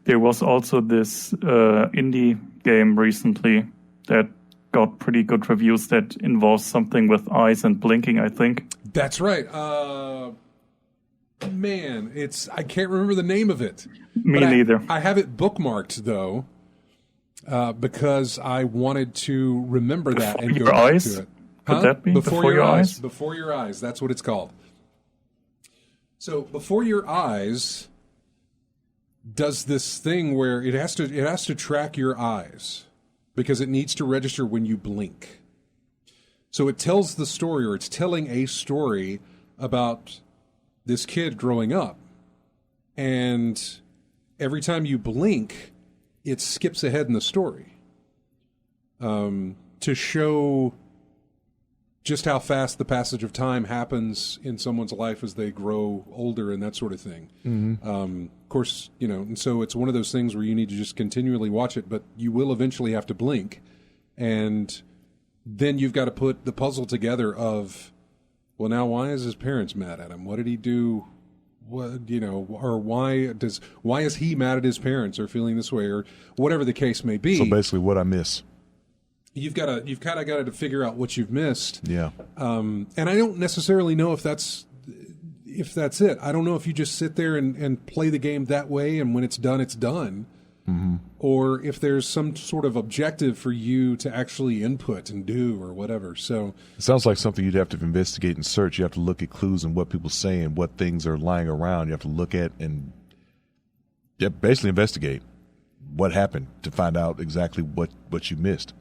There was also this indie game recently that got pretty good reviews that involves something with eyes and blinking, I think. That's right. Man, I can't remember the name of it. Me neither. I have it bookmarked, though. Because I wanted to remember that and go back to it. Could that be? Before Your Eyes? Before Your Eyes. That's what it's called. So Before Your Eyes does this thing where it has to track your eyes because it needs to register when you blink. So it tells the story, or it's telling a story about this kid growing up. And every time you blink, it skips ahead in the story to show just how fast the passage of time happens in someone's life as they grow older and that sort of thing. Mm-hmm. Of course, and so it's one of those things where you need to just continually watch it, but you will eventually have to blink. And then you've got to put the puzzle together of, well, now why is his parents mad at him? What did he do? what, or why is he mad at his parents or feeling this way or whatever the case may be. So basically, what I miss. You've kind of got to figure out what you've missed. Yeah. And I don't necessarily know if that's it. I don't know if you just sit there and play the game that way, and when it's done, it's done. Mm-hmm. Or if there's some sort of objective for you to actually input and do or whatever. So it sounds like something you'd have to investigate and search. You have to look at clues and what people say and what things are lying around. You have to look at and basically investigate what happened to find out exactly what you missed.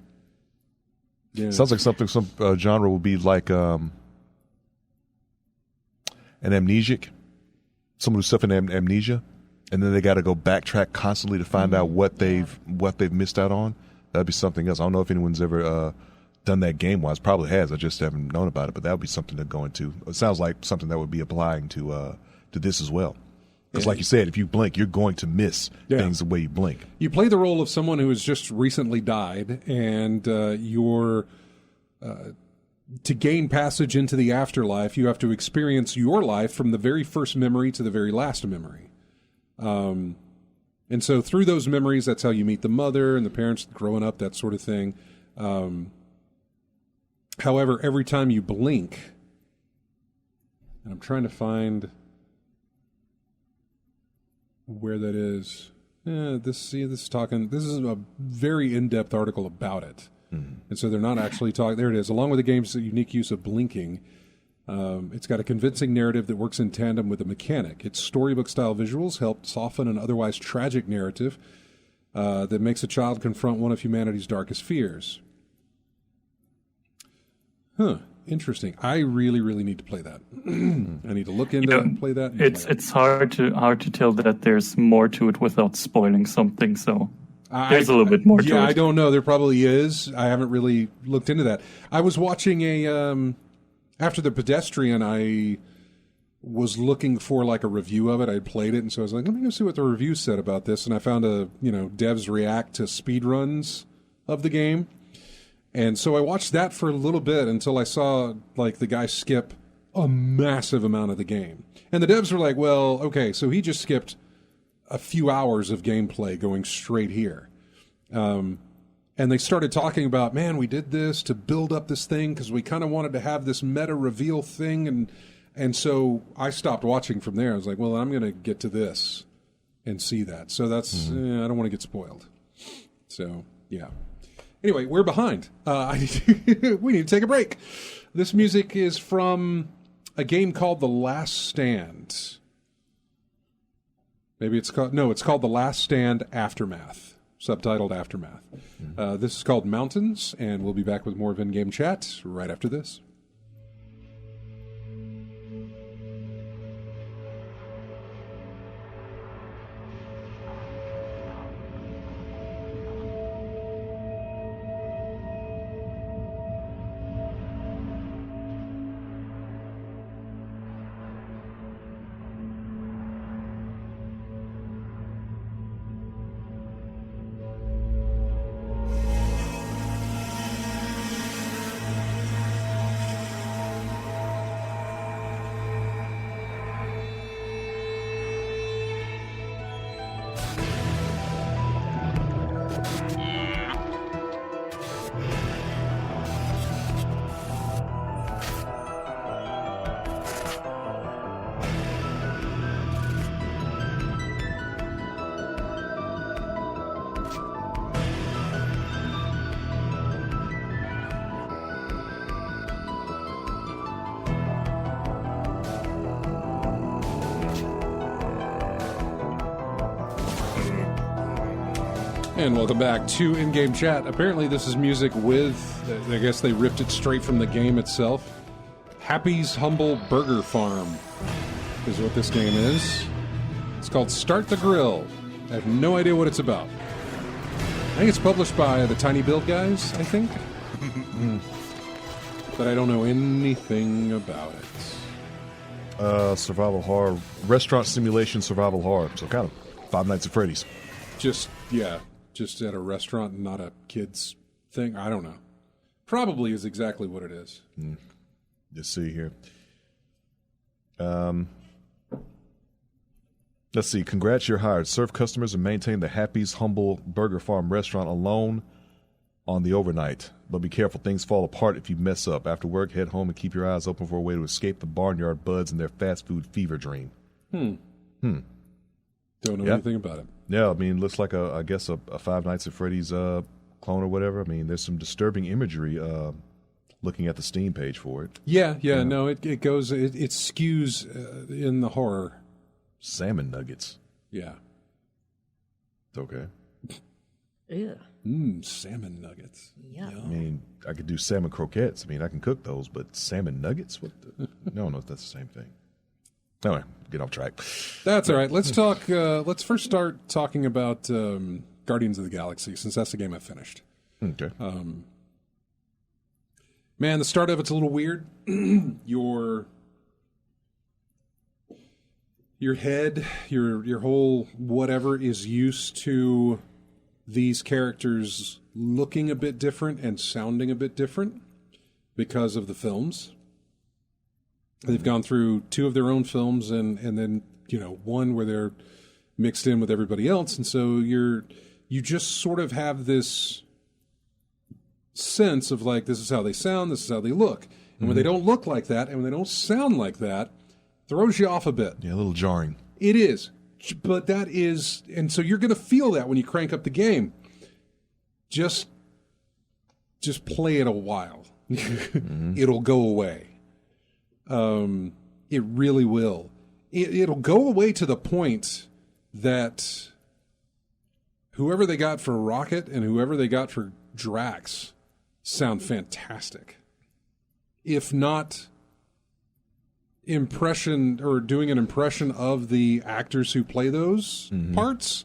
Yeah. Sounds like something some genre would be like an amnesiac, someone who's suffering amnesia, and then they got to go backtrack constantly to find out what they've missed out on. That'd be something else. I don't know if anyone's ever done that game wise. Probably has. I just haven't known about it. But that would be something to go into. It sounds like something that would be applying to this as well. Because like you said, if you blink, you're going to miss things the way you blink. You play the role of someone who has just recently died, and you're to gain passage into the afterlife, you have to experience your life from the very first memory to the very last memory. And so through those memories, that's how you meet the mother and the parents growing up, that sort of thing. However, every time you blink, and I'm trying to find where that is. This is a very in-depth article about it. Mm-hmm. And so they're not actually talking. There it is. Along with the game's unique use of blinking, it's got a convincing narrative that works in tandem with the mechanic. Its storybook-style visuals help soften an otherwise tragic narrative that makes a child confront one of humanity's darkest fears. Interesting. I really, really need to play that. I need to look into it and play that. It's hard to tell that there's more to it without spoiling something. So there's a little bit more to it. Yeah, I don't know. There probably is. I haven't really looked into that. I was watching after the Pedestrian, I was looking for like a review of it. I played it, and so I was like, let me go see what the review said about this. And I found devs react to speedruns of the game. And so I watched that for a little bit until I saw like the guy skip a massive amount of the game. And the devs were like, well, okay, so he just skipped a few hours of gameplay going straight here. And they started talking about, man, we did this to build up this thing because we kind of wanted to have this meta reveal thing. And so I stopped watching from there. I was like, well, I'm going to get to this and see that. So that's, I don't want to get spoiled. So, yeah. Anyway, we're behind. We need to take a break. This music is from a game called The Last Stand. It's called The Last Stand Aftermath, subtitled Aftermath. This is called Mountains, and we'll be back with more of In-Game Chat right after this. And welcome back to In-Game Chat. Apparently this is music with, I guess they ripped it straight from the game itself. Happy's Humble Burger Farm is what this game is. It's called Start the Grill. I have no idea what it's about. I think it's published by the Tiny Build guys, I think. But I don't know anything about it. Survival horror, restaurant simulation survival horror. So kind of Five Nights at Freddy's. Just at a restaurant and not a kid's thing. I don't know. Probably is exactly what it is. Let's see here. Let's see. Congrats, you're hired. Serve customers and maintain the Happy's Humble Burger Farm restaurant alone on the overnight. But be careful, things fall apart if you mess up. After work, head home and keep your eyes open for a way to escape the barnyard buds and their fast food fever dream. Don't know anything about it. Yeah, I mean, looks like I guess a Five Nights at Freddy's clone or whatever. I mean, there's some disturbing imagery looking at the Steam page for it. Yeah. No, it skews in the horror. Salmon nuggets. Yeah. It's okay. Ew. Salmon nuggets. Yeah. I mean, I could do salmon croquettes. I mean, I can cook those, but salmon nuggets? What? No, that's the same thing. Anyway, get off track. That's all right. Let's talk. Let's first start talking about Guardians of the Galaxy, since that's the game I finished. Okay. Man, the start of it's a little weird. Your head, your whole whatever is used to these characters looking a bit different and sounding a bit different because of the films. They've gone through 2 of their own films and then, one where they're mixed in with everybody else. And so you just sort of have this sense of like, this is how they sound, this is how they look. And when they don't look like that and when they don't sound like that, throws you off a bit. Yeah, a little jarring. It is. But that is, and so you're going to feel that when you crank up the game. Just play it a while. It'll go away. It really will. It'll go away to the point that whoever they got for Rocket and whoever they got for Drax sound fantastic. If not impression or doing an impression of the actors who play those parts,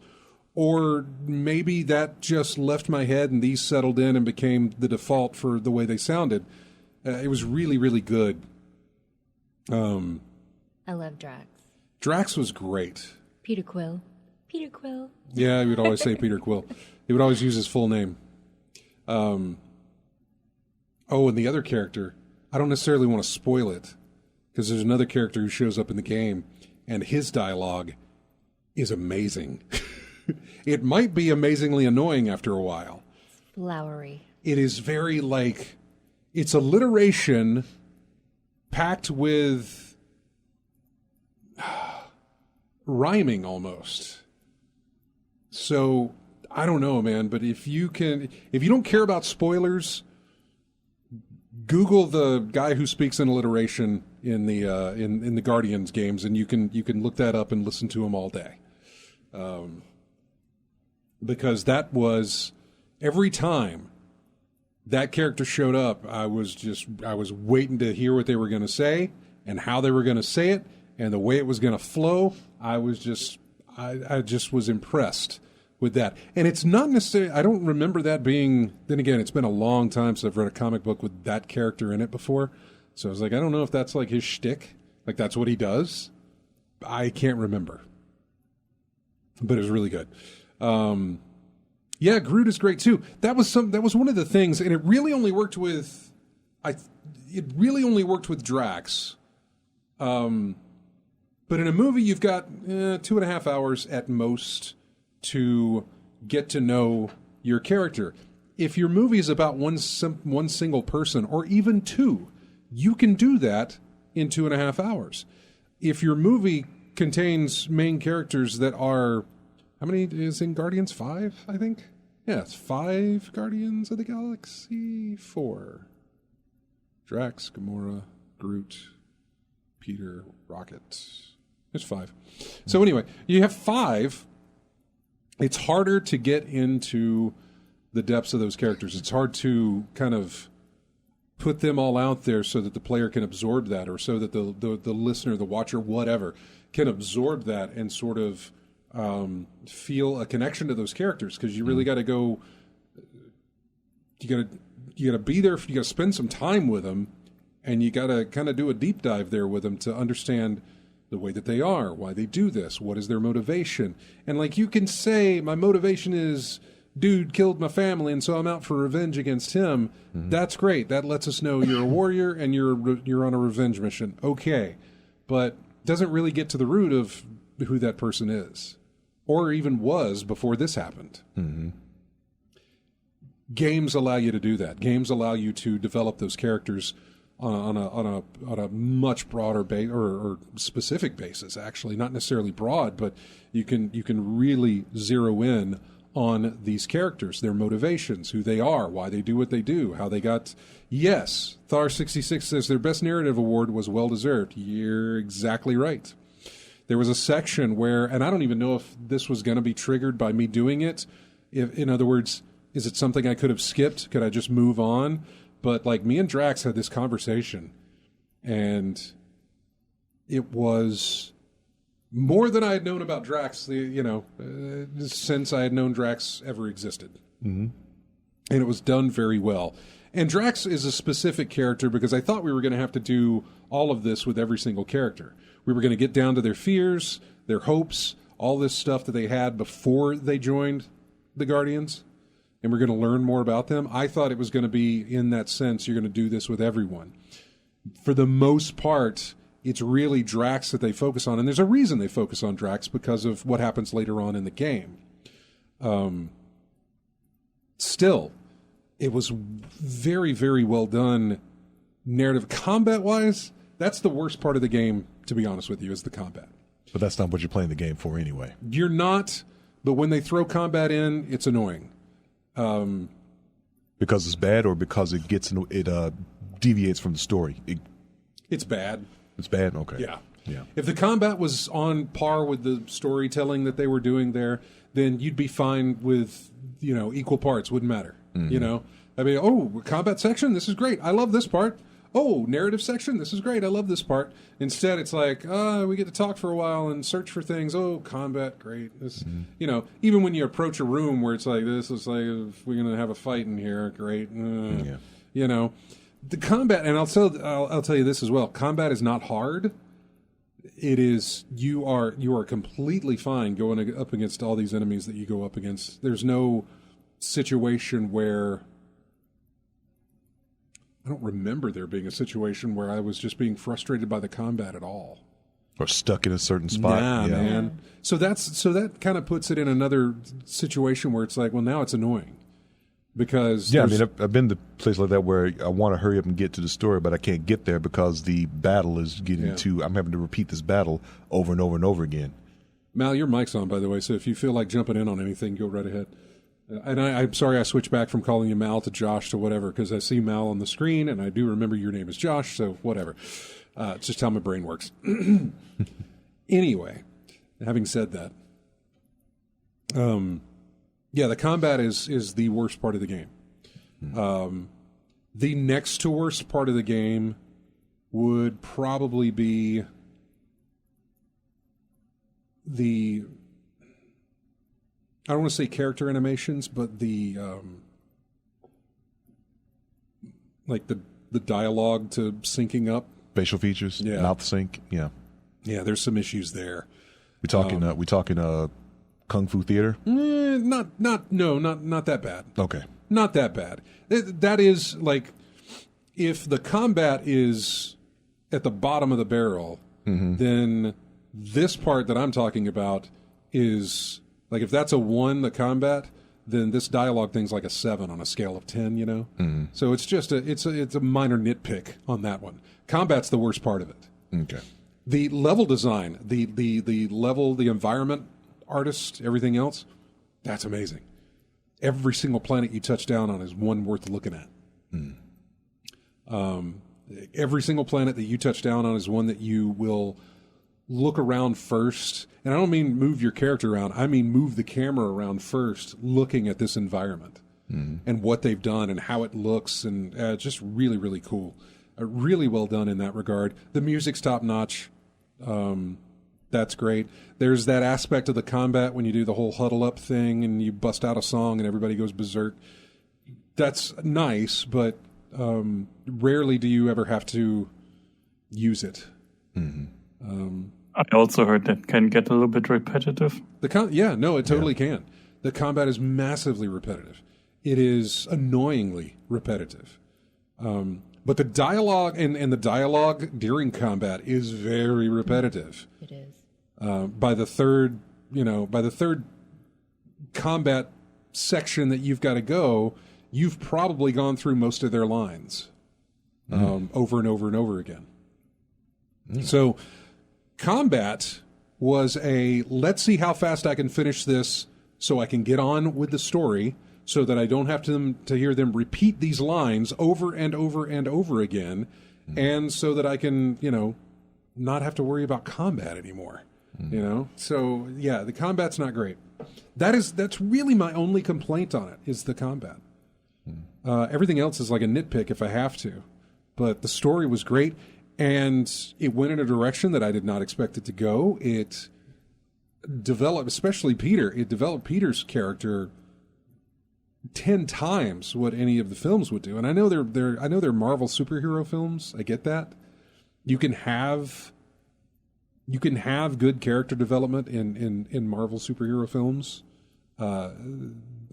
or maybe that just left my head and these settled in and became the default for the way they sounded. It was really, really good. I love Drax. Drax was great. Peter Quill. Yeah, he would always say Peter Quill. He would always use his full name. And the other character, I don't necessarily want to spoil it, because there's another character who shows up in the game, and his dialogue is amazing. It might be amazingly annoying after a while. Flowery. It is very it's alliteration packed with rhyming almost. So, I don't know, man, but if you don't care about spoilers, Google the guy who speaks in alliteration in the Guardians games, and you can look that up and listen to him all day. Because that was every time that character showed up, I was waiting to hear what they were going to say and how they were going to say it and the way it was going to flow. I just was impressed with that. And it's not necessarily, I don't remember that being, then again, it's been a long time since I've read a comic book with that character in it before. So I was like, I don't know if that's like his shtick, like that's what he does. I can't remember. But it was really good. Yeah, Groot is great too. That was one of the things, and it really only worked with Drax. But in a movie, you've got 2.5 hours at most to get to know your character. If your movie is about one single person, or even 2, you can do that in 2.5 hours. If your movie contains main characters that are, how many is in Guardians? 5, I think? Yeah, it's 5 Guardians of the Galaxy. 4. Drax, Gamora, Groot, Peter, Rocket. There's 5. So anyway, you have 5. It's harder to get into the depths of those characters. It's hard to kind of put them all out there so that the player can absorb that, or so that the listener, the watcher, whatever, can absorb that and sort of feel a connection to those characters, because you really got to go. You got to be there. You got to spend some time with them, and you got to kind of do a deep dive there with them to understand the way that they are, why they do this, what is their motivation. And like, you can say, my motivation is, dude killed my family, and so I'm out for revenge against him. Mm-hmm. That's great. That lets us know you're a warrior and you're on a revenge mission. Okay, but doesn't really get to the root of who that person is, or even was before this happened. Mm-hmm. Games allow you to do that. Games allow you to develop those characters on a much broader base or specific basis. Actually, not necessarily broad, but you can really zero in on these characters, their motivations, who they are, why they do what they do, how they got. Yes, Thar66 says their best narrative award was well deserved. You're exactly right. There was a section where, and I don't even know if this was going to be triggered by me doing it. If, in other words, is it something I could have skipped? Could I just move on? But like me and Drax had this conversation, and it was more than I had known about Drax, since I had known Drax ever existed. Mm-hmm. And it was done very well. And Drax is a specific character because I thought we were going to have to do all of this with every single character. We were going to get down to their fears, their hopes, all this stuff that they had before they joined the Guardians. And we're going to learn more about them. I thought it was going to be in that sense, you're going to do this with everyone. For the most part, it's really Drax that they focus on. And there's a reason they focus on Drax, because of what happens later on in the game. Still, it was very, very well done narrative. Combat-wise, that's the worst part of the game, to be honest with you, is the combat. But that's not what you're playing the game for anyway. You're not, but when they throw combat in, it's annoying. Because it's bad, or because it deviates from the story? It's bad. It's bad? Okay. Yeah. If the combat was on par with the storytelling that they were doing there, then you'd be fine with, equal parts. Wouldn't matter. Mm-hmm. I mean, combat section, this is great. I love this part. Oh, narrative section, this is great. I love this part. Instead, it's like, we get to talk for a while and search for things. Oh, combat, great. This, even when you approach a room where it's like, this is like, if we're going to have a fight in here, great. The combat, and I'll tell you this as well. Combat is not hard. It is, you are completely fine going up against all these enemies that you go up against. There's no situation where, I don't remember there being a situation where I was just being frustrated by the combat at all. Or stuck in a certain spot. Nah, man. So that kind of puts it in another situation where it's like, well, now it's annoying. Because I've been to places like that where I want to hurry up and get to the story, but I can't get there because the battle is getting I'm having to repeat this battle over and over and over again. Mal, your mic's on, by the way, so if you feel like jumping in on anything, go right ahead. And I'm sorry I switched back from calling you Mal to Josh to whatever, because I see Mal on the screen, and I do remember your name is Josh, so whatever. It's just how my brain works. Anyway, having said that, the combat is the worst part of the game. The next to worst part of the game would probably be the... I don't want to say character animations, but the the dialogue to syncing up. Facial features, mouth sync, yeah. There's some issues there. We talking Kung Fu Theater? Not that bad. Okay. Not that bad. That is like, if the combat is at the bottom of the barrel, then this part that I'm talking about is... Like, if that's a 1, the combat, then this dialogue thing's like a 7 on a scale of 10, Mm-hmm. So it's just it's a minor nitpick on that one. Combat's the worst part of it. Okay. The level design, the level, the environment, artist, everything else, that's amazing. Every single planet you touch down on is one worth looking at. Every single planet that you touch down on is one that you will look around first. And I don't mean move your character around. I mean move the camera around first, looking at this environment and what they've done and how it looks. And just really, really cool. Really well done in that regard. The music's top notch. That's great. There's that aspect of the combat when you do the whole huddle up thing and you bust out a song and everybody goes berserk. That's nice, but rarely do you ever have to use it. I also heard that can get a little bit repetitive. It totally can. The combat is massively repetitive. It is annoyingly repetitive. But the dialogue and the dialogue during combat is very repetitive. It is. By the third combat section that you've got to go, you've probably gone through most of their lines over and over and over again. So combat was let's see how fast I can finish this so I can get on with the story so that I don't have to hear them repeat these lines over and over and over again, and so that I can, not have to worry about combat anymore. So yeah, the combat's not great. That's really my only complaint on it, is the combat. Everything else is like a nitpick if I have to, but the story was great, and it went in a direction that I did not expect it to go. It developed, especially Peter, it developed Peter's character 10 times what any of the films would do. And I know they're Marvel superhero films. I get that. You can have good character development in Marvel superhero films.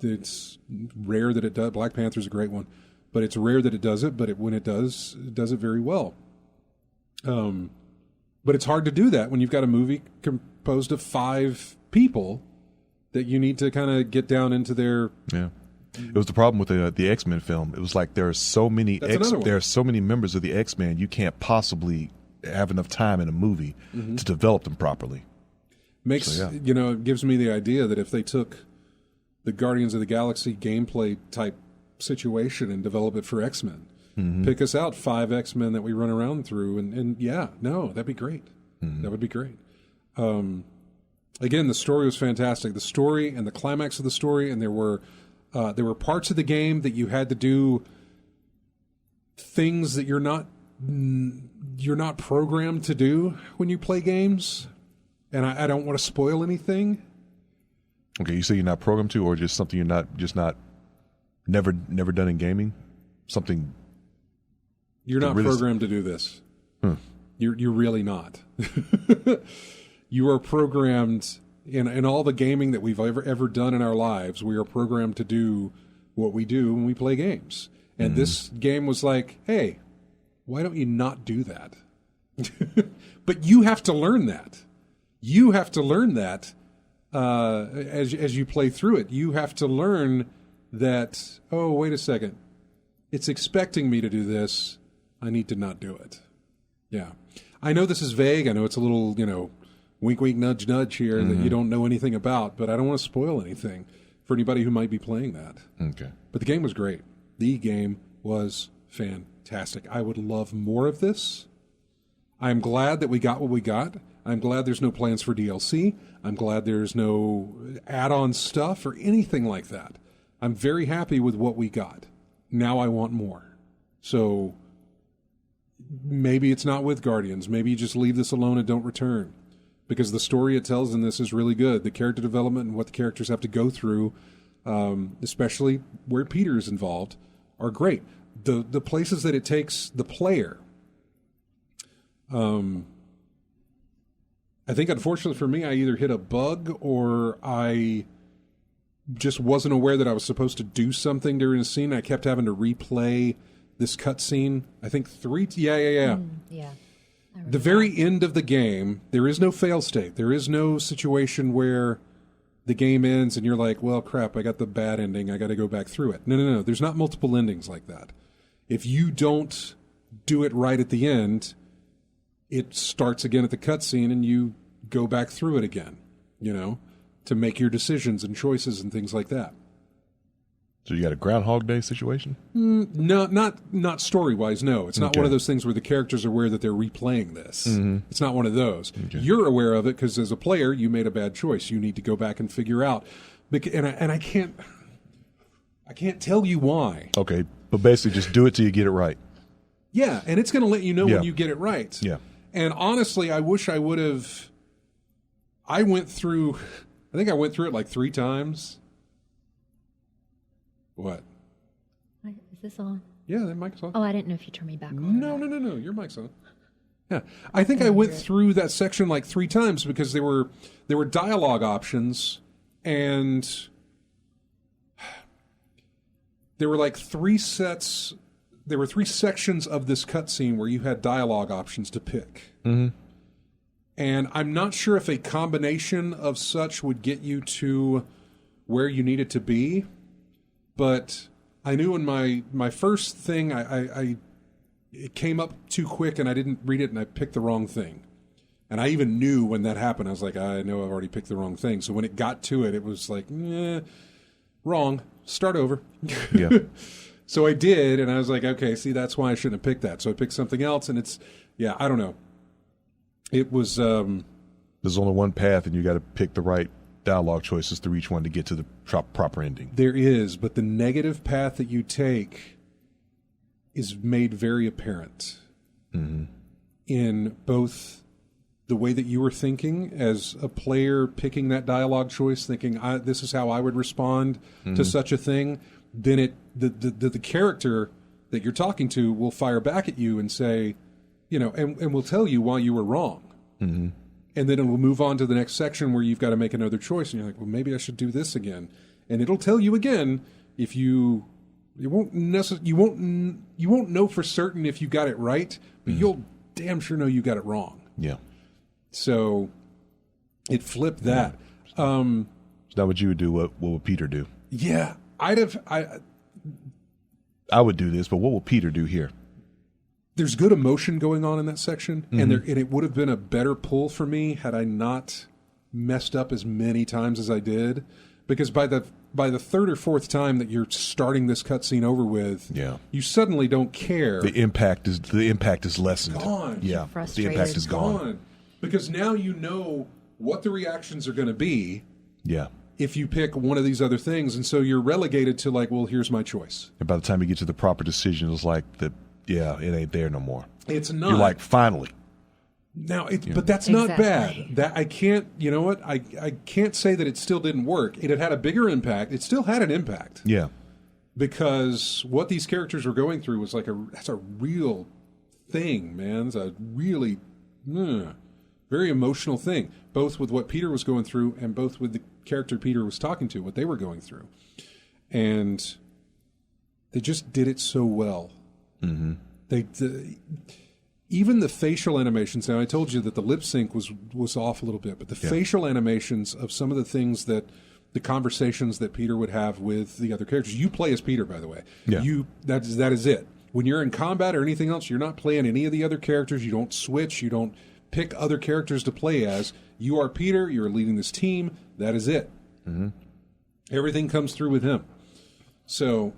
It's rare that it does. Black Panther's a great one, but it's rare that it does it. But when it does it very well. But it's hard to do that when you've got a movie composed of 5 people that you need to kind of get down into their. Yeah. It was the problem with the X-Men film. It was like there are so many members of the X-Men, you can't possibly have enough time in a movie to develop them properly. It gives me the idea that if they took the Guardians of the Galaxy gameplay type situation and develop it for X-Men, pick us out 5 X-Men that we run around through, that'd be great. That would be great. Again, the story was fantastic. The story and the climax of the story, and there were parts of the game that you had to do things that you're not programmed to do when you play games, and I don't want to spoil anything. Okay, you say you're not programmed to, or just something you're never done in gaming? Something you're not programmed to do this. You're really not. You are programmed in all the gaming that we've ever done in our lives. We are programmed to do what we do when we play games. And this game was like, hey, why don't you not do that? But you have to learn that. You have to learn that as you play through it. You have to learn that, oh, wait a second. It's expecting me to do this. I need to not do it. Yeah. I know this is vague. I know it's a little, wink, wink, nudge, nudge here that you don't know anything about, but I don't want to spoil anything for anybody who might be playing that. Okay. But the game was great. The game was fantastic. I would love more of this. I'm glad that we got what we got. I'm glad there's no plans for DLC. I'm glad there's no add-on stuff or anything like that. I'm very happy with what we got. Now I want more. So maybe it's not with Guardians. Maybe you just leave this alone and don't return. Because the story it tells in this is really good. The character development and what the characters have to go through, especially where Peter is involved, are great. The places that it takes the player, I think unfortunately for me, I either hit a bug or I just wasn't aware that I was supposed to do something during a scene. I kept having to replay this cutscene. I think 3. Yeah. The very end of the game, there is no fail state. There is no situation where the game ends and you're like, well, crap, I got the bad ending. I got to go back through it. No. There's not multiple endings like that. If you don't do it right at the end, it starts again at the cutscene and you go back through it again, to make your decisions and choices and things like that. So you got a Groundhog Day situation? No, not story-wise, no. It's not one of those things where the characters are aware that they're replaying this. It's not one of those. Okay. You're aware of it because as a player, you made a bad choice. You need to go back and figure out. And I can't tell you why. Okay, but basically just do it till you get it right. Yeah, and it's going to let you know when you get it right. Yeah. And honestly, I wish I would have... I think I went through it like 3 times. What? Is this on? Yeah, that mic's on. Oh, I didn't know if you turned me back on. No. Your mic's on. Yeah, I think I went through that section like 3 times because there were dialogue options, and there were like 3 sets. There were 3 sections of this cutscene where you had dialogue options to pick. And I'm not sure if a combination of such would get you to where you needed to be, but I knew in my first thing, it came up too quick and I didn't read it and I picked the wrong thing. And I even knew when that happened, I was like, I know I've already picked the wrong thing. So when it got to it, it was like, wrong. Start over. Yeah. So I did, and I was like, okay, see, that's why I shouldn't have picked that. So I picked something else, and I don't know. It was... There's only one path, and you got to pick the right dialogue choices through each one to get to the proper ending. There is, but the negative path that you take is made very apparent in both the way that you were thinking as a player picking that dialogue choice, thinking, this is how I would respond to such a thing. Then the character that you're talking to will fire back at you and say, and will tell you why you were wrong. Mm-hmm. And then it will move on to the next section where you've got to make another choice. And you're like, well, maybe I should do this again. And it'll tell you again if you won't know for certain if you got it right, but you'll damn sure know you got it wrong. Yeah. So it flipped that. So now what you would do, what would Peter do? Yeah. I would do this, but what will Peter do here? There's good emotion going on in that section, and it would have been a better pull for me had I not messed up as many times as I did. Because by the third or fourth time that you're starting this cutscene over with, you suddenly don't care. The impact is lessened. Gone. Yeah, the impact is gone. Because now you know what the reactions are going to be. Yeah. If you pick one of these other things, and so you're relegated to like, well, here's my choice. And by the time you get to the proper decision, it's like it ain't there no more. It's not. You're like, finally. Now, but that's not bad. That I can't. You know what? I can't say that it still didn't work. It had a bigger impact. It still had an impact. Yeah. Because what these characters were going through was that's a real thing, man. It's a really very emotional thing, both with what Peter was going through and both with the character Peter was talking to, what they were going through. And they just did it so well. Mm-hmm. Even the facial animations, now I told you that the lip sync was off a little bit, but the facial animations of some of the things the conversations that Peter would have with the other characters. You play as Peter, by the way. Yeah. That is it. When you're in combat or anything else, you're not playing any of the other characters. You don't switch. You don't pick other characters to play as. You are Peter. You're leading this team. That is it. Mm-hmm. Everything comes through with him. So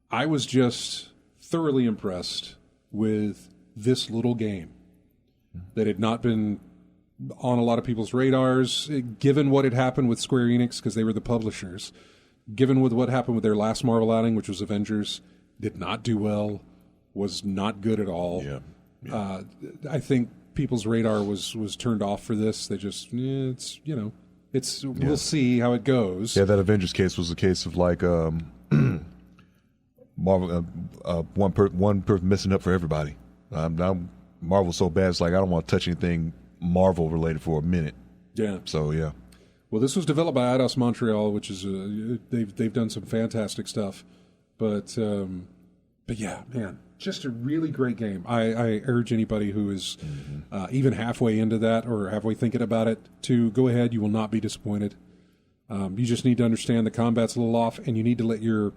I was just thoroughly impressed with this little game that had not been on a lot of people's radars, given what had happened with Square Enix, because they were the publishers, given with what happened with their last Marvel outing, which was Avengers, did not do well, was not good at all. Yeah. I think people's radar was turned off for this. They just, we'll see how it goes. Yeah, that Avengers case was a case of like Marvel, one person messing up for everybody. Now Marvel's so bad, it's like I don't want to touch anything Marvel related for a minute. Yeah. So yeah. Well, this was developed by Eidos Montreal, which is they've done some fantastic stuff, but yeah, man, just a really great game. I urge anybody who is even halfway into that or halfway thinking about it to go ahead. You will not be disappointed. You just need to understand the combat's a little off, and you need to let your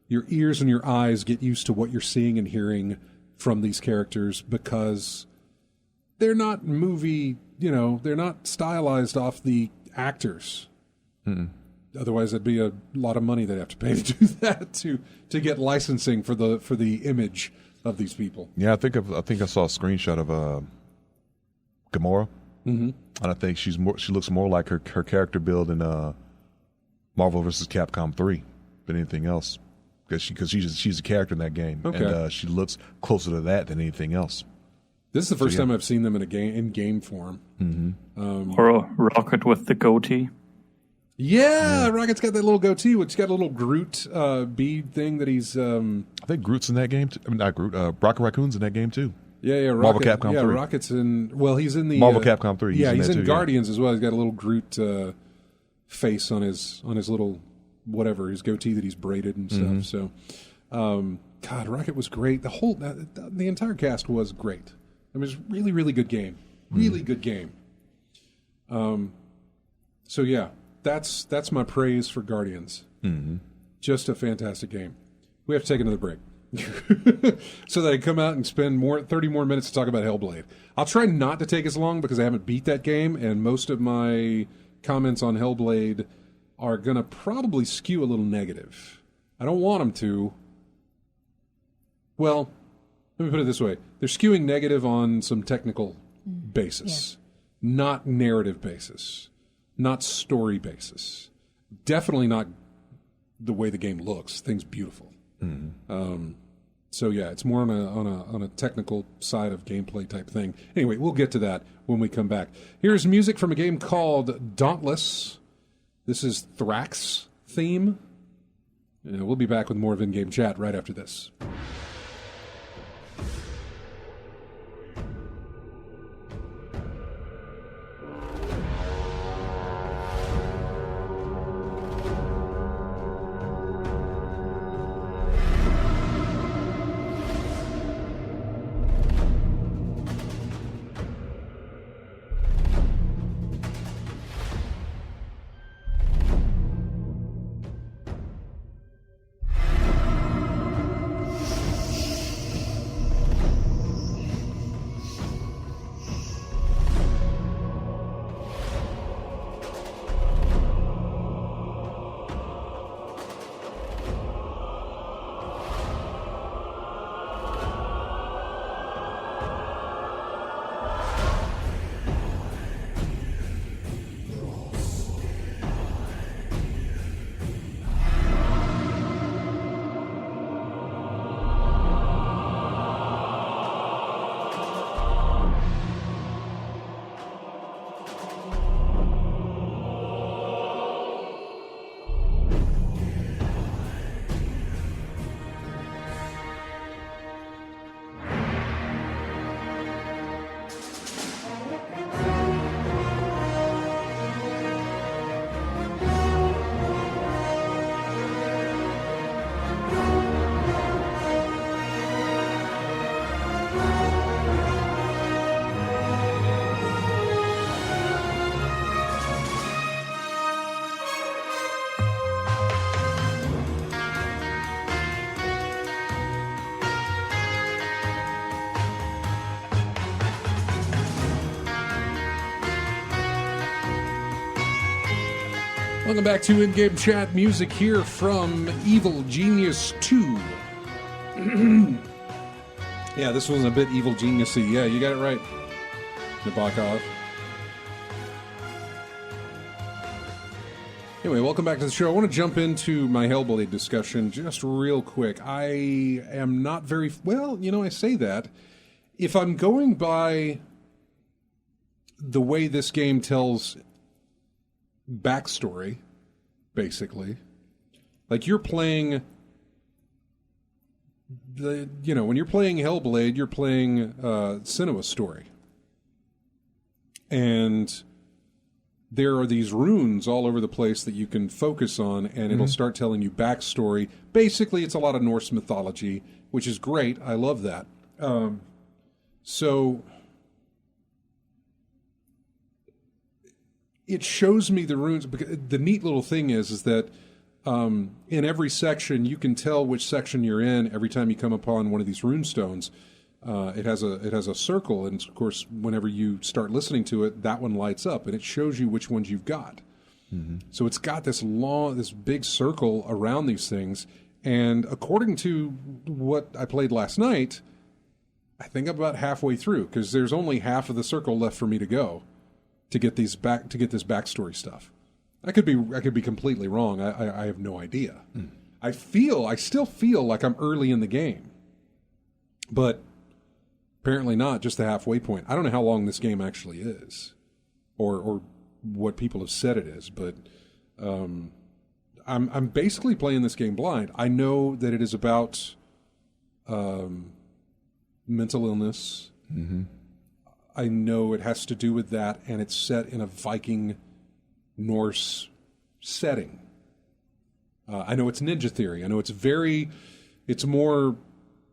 ears and your eyes get used to what you're seeing and hearing from these characters, because they're not they're not stylized off the actors. Mm-mm. Otherwise, that'd be a lot of money they'd have to pay to do that to get licensing for the image of these people. Yeah, I think I saw a screenshot of Gamora, and I think she looks more like her character build in Marvel vs. Capcom 3 than anything else, because she's a character in that game, and she looks closer to that than anything else. This is the first time I've seen them in game form. Mm-hmm. Or a Rocket with the goatee. Yeah, Rocket's got that little goatee, which has got a little Groot bead thing that he's... I think Groot's in that game too. I mean, not Groot. Rocket Raccoon's in that game too. Yeah, Marvel Capcom 3. Rocket's in... Well, he's in the... Marvel Capcom 3. He's in Guardians as well. He's got a little Groot face on his little whatever, his goatee that he's braided and stuff. So, God, Rocket was great. The entire cast was great. I mean, it was a really, really good game. Really good game. So yeah, that's my praise for Guardians. Mm-hmm. Just a fantastic game. We have to take another break. So that I come out and spend 30 more minutes to talk about Hellblade. I'll try not to take as long because I haven't beat that game, and most of my comments on Hellblade are going to probably skew a little negative. I don't want them to. Well, let me put it this way. They're skewing negative on some technical basis, not narrative basis, not story basis. Definitely not the way the game looks. Thing's beautiful. Mm-hmm. So yeah, it's more on a technical side of gameplay type thing. Anyway, we'll get to that when we come back. Here's music from a game called Dauntless. This is Thrax's theme. We'll be back with more of In-Game Chat right after this. Welcome back to In-Game Chat. Music here from Evil Genius 2. Yeah, this was a bit Evil Genius-y. Yeah, you got it right, Nabokov. Anyway, welcome back to the show. I want to jump into my Hellblade discussion just real quick. I am not very... Well, I say that. If I'm going by the way this game tells backstory, basically, like you're playing when you're playing Hellblade, you're playing Senua's story, and there are these runes all over the place that you can focus on, and it'll start telling you backstory. Basically, it's a lot of Norse mythology, which is great. I love that. So it shows me the runes. The neat little thing is that in every section, you can tell which section you're in every time you come upon one of these rune stones. It has a circle, and of course, whenever you start listening to it, that one lights up, and it shows you which ones you've got. Mm-hmm. So it's got this big circle around these things, and according to what I played last night, I think I'm about halfway through, because there's only half of the circle left for me to go to get this backstory stuff. I could be completely wrong. I have no idea. Mm. I still feel like I'm early in the game, but apparently not. Just the halfway point. I don't know how long this game actually is, or what people have said it is, but I'm basically playing this game blind. I know that it is about mental illness. Mm-hmm. I know it has to do with that, and it's set in a Viking Norse setting. I know it's Ninja Theory. I know it's more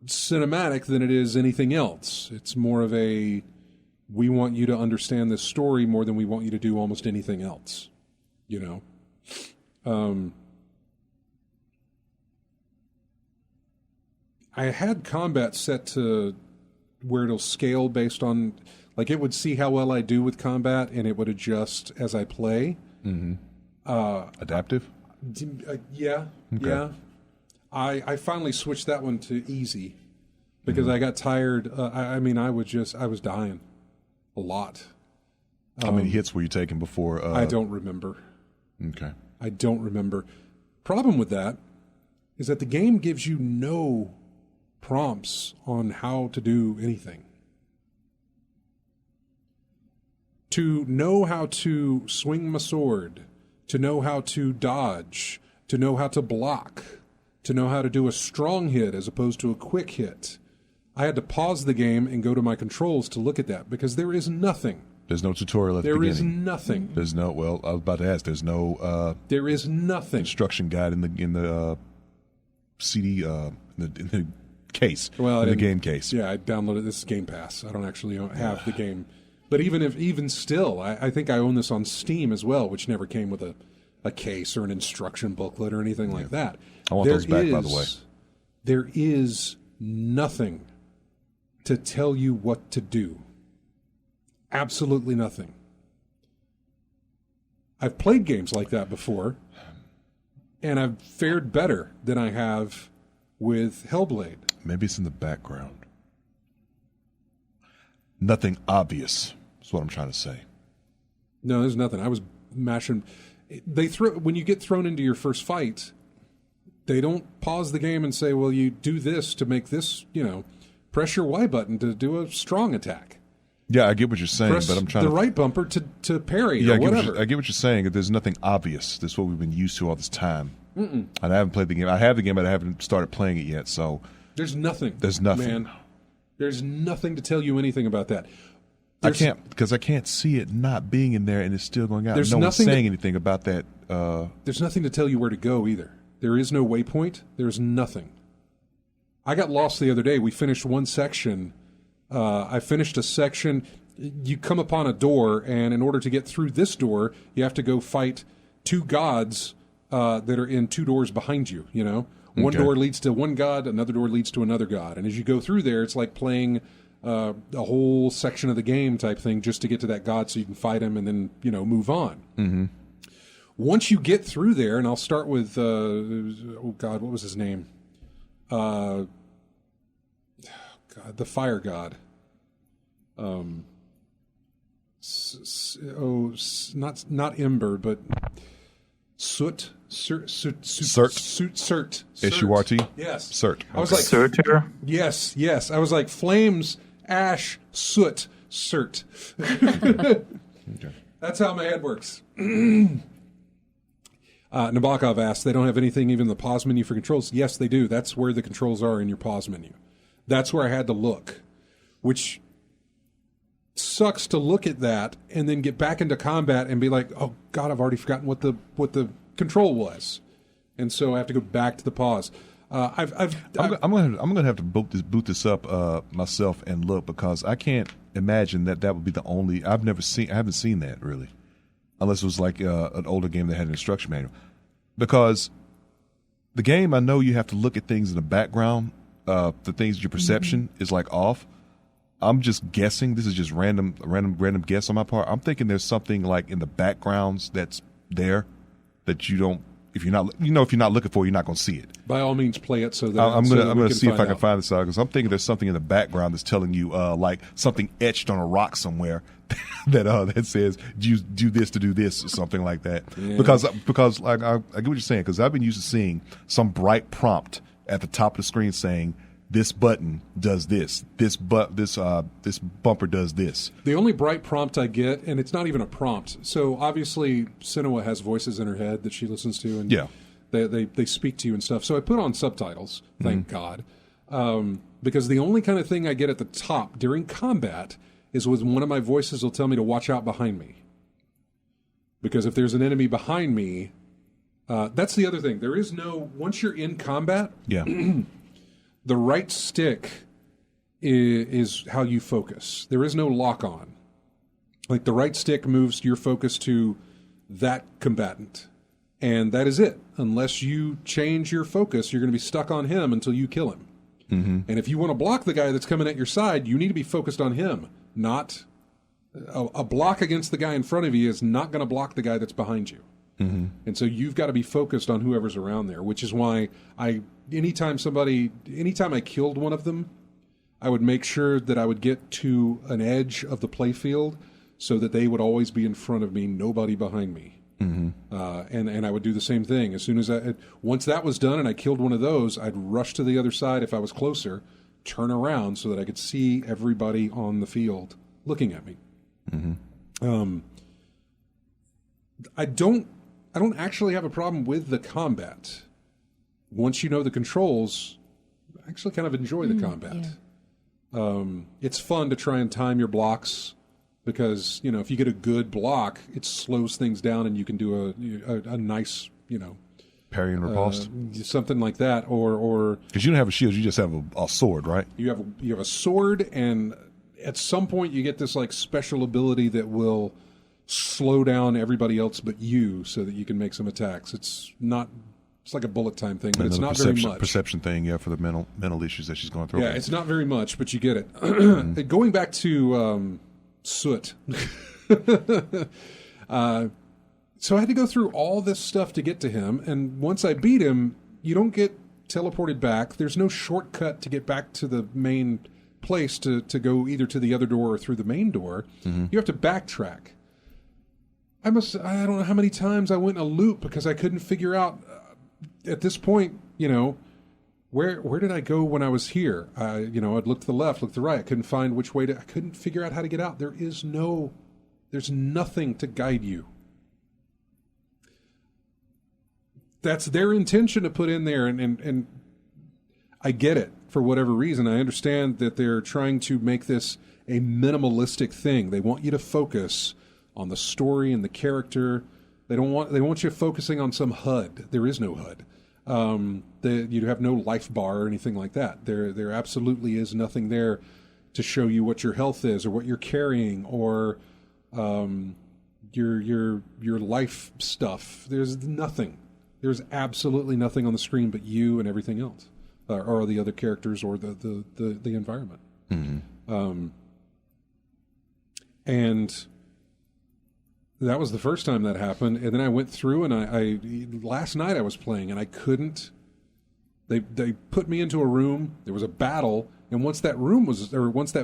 cinematic than it is anything else. It's more of a we want you to understand this story more than we want you to do almost anything else, I had combat set to where it'll scale based on, like, it would see how well I do with combat, and it would adjust as I play. Mm-hmm. Adaptive? Yeah. Okay. Yeah. I finally switched that one to easy because I got tired. I was dying a lot. How many hits were you taking before? I don't remember. Okay. I don't remember. Problem with that is that the game gives you no prompts on how to do anything. To know how to swing my sword, to know how to dodge, to know how to block, to know how to do a strong hit as opposed to a quick hit. I had to pause the game and go to my controls to look at that because there is nothing. There's no tutorial at the beginning. There is nothing. There's no. Well, I was about to ask. There's no. There is nothing. Instruction guide in the CD in the case. Well, in the game case. Yeah, I downloaded this Game Pass. I don't actually have the game, but even still, I think I own this on Steam as well, which never came with a case or an instruction booklet or anything like that. I want those back, by the way. There is nothing to tell you what to do. Absolutely nothing. I've played games like that before, and I've fared better than I have with Hellblade. Maybe it's in the background. Nothing obvious is what I'm trying to say. No, there's nothing. I was mashing. When you get thrown into your first fight, they don't pause the game and say, well, you do this to make this, press your Y button to do a strong attack. Yeah, I get what you're saying, Press but I'm trying the right bumper to parry or whatever. I get what you're saying. There's nothing obvious. That's what we've been used to all this time. And I haven't played the game. I have the game, but I haven't started playing it yet. So there's nothing. There's nothing. Man. There's nothing to tell you anything about that. I can't see it not being in there, and it's still going out. There's no one's nothing saying anything about that. There's nothing to tell you where to go either. There is no waypoint. There's nothing. I got lost the other day. We finished one section. I finished a section. You come upon a door, and in order to get through this door, you have to go fight two gods that are in two doors behind you, One door leads to one god, another door leads to another god. And as you go through there, it's like playing a whole section of the game type thing just to get to that god so you can fight him and then, move on. Mm-hmm. Once you get through there, and I'll start with, what was his name? The fire god. Not Ember, but Soot. Surt. S-U-R-T? Yes. Surt. I was like, Surtur? Yes. I was like, flames, ash, soot, Surt. Okay. That's how my head works. Nabokov asked, they don't have anything, even the pause menu for controls? Yes, they do. That's where the controls are in your pause menu. That's where I had to look, which sucks to look at that and then get back into combat and be like, oh God, I've already forgotten what the control was, and so I have to go back to the pause. I'm gonna have to boot this up myself and look, because I can't imagine that would be the only. I haven't seen that really, unless it was like an older game that had an instruction manual. Because the game, I know you have to look at things in the background. The things, your perception is like off. I'm just guessing. This is just random guess on my part. I'm thinking there's something like in the backgrounds that's there that you don't. If you're not looking for it, you're not going to see it. By all means, play it. I'm going to see if I can find this out, because I'm thinking there's something in the background that's telling you, like something etched on a rock somewhere that says do this to do this or something like that. Yeah. Because like I get what you're saying, because I've been used to seeing some bright prompt at the top of the screen saying, this button does this. This bumper does this. The only bright prompt I get, and it's not even a prompt. So obviously, Senua has voices in her head that she listens to, and they speak to you and stuff. So I put on subtitles. Thank God, because the only kind of thing I get at the top during combat is when one of my voices will tell me to watch out behind me. Because if there's an enemy behind me, that's the other thing. There is no once you're in combat. Yeah. The right stick is how you focus. There is no lock on. Like the right stick moves your focus to that combatant. And that is it. Unless you change your focus, you're going to be stuck on him until you kill him. Mm-hmm. And if you want to block the guy that's coming at your side, you need to be focused on him. Not a block against the guy in front of you is not going to block the guy that's behind you. Mm-hmm. And so you've got to be focused on whoever's around there, which is why anytime I killed one of them, I would make sure that I would get to an edge of the playfield so that they would always be in front of me, nobody behind me. Mm-hmm. And I would do the same thing. As soon as once that was done and I killed one of those, I'd rush to the other side if I was closer, turn around so that I could see everybody on the field looking at me. Mm-hmm. I don't actually have a problem with the combat. Once you know the controls, I actually kind of enjoy the combat. Yeah. It's fun to try and time your blocks because, if you get a good block, it slows things down and you can do a nice, parry and repulse, something like that. Or because you don't have a shield, you just have a sword, right? You have a sword, and at some point you get this like special ability that will slow down everybody else but you, so that you can make some attacks. It's like a bullet time thing, but it's not very much. Perception thing, for the mental issues that she's going through. Yeah, it's not very much, but you get it. Mm-hmm. Going back to Soot. So I had to go through all this stuff to get to him, and once I beat him, you don't get teleported back. There's no shortcut to get back to the main place to go either to the other door or through the main door. Mm-hmm. You have to backtrack. I don't know how many times I went in a loop because I couldn't figure out at this point, where did I go when I was here? I'd look to the left, look to the right. I couldn't find which way I couldn't figure out how to get out. There's nothing to guide you. That's their intention to put in there, and I get it for whatever reason. I understand that they're trying to make this a minimalistic thing. They want you to focus on the story and the character. They want you focusing on some HUD. There is no HUD. You have no life bar or anything like that. There absolutely is nothing there to show you what your health is or what you're carrying or your life stuff. There's nothing. There's absolutely nothing on the screen but you and everything else, or the other characters or the environment. Mm-hmm. And that was the first time that happened, and then I went through, and I last night I was playing, and I couldn't. They put me into a room. There was a battle, and once that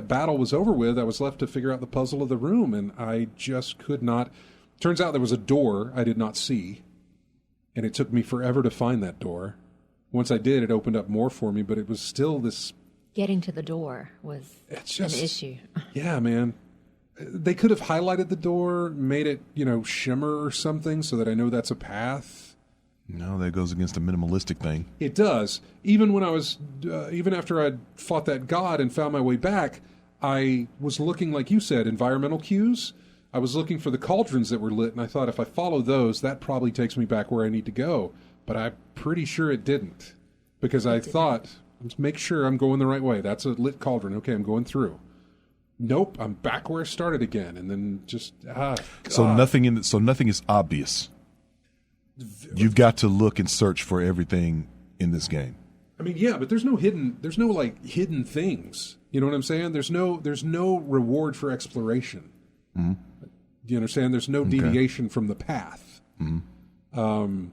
battle was over with, I was left to figure out the puzzle of the room, and I just could not. Turns out there was a door I did not see, and it took me forever to find that door. Once I did, it opened up more for me, but it was still this. Getting to the door was an issue. Yeah, man. They could have highlighted the door, made it, shimmer or something so that I know that's a path. No, that goes against a minimalistic thing. It does. Even when I was, even after I'd fought that god and found my way back, I was looking, like you said, environmental cues. I was looking for the cauldrons that were lit, and I thought if I follow those, that probably takes me back where I need to go. But I'm pretty sure it didn't. Because I thought, let's make sure I'm going the right way. That's a lit cauldron. Okay, I'm going through. Nope, I'm back where I started again, and then just so nothing is obvious. You've got to look and search for everything in this game. I mean, yeah, but there's no hidden things. You know what I'm saying? There's no reward for exploration. Mm-hmm. Do you understand? There's no deviation from the path. Mm-hmm.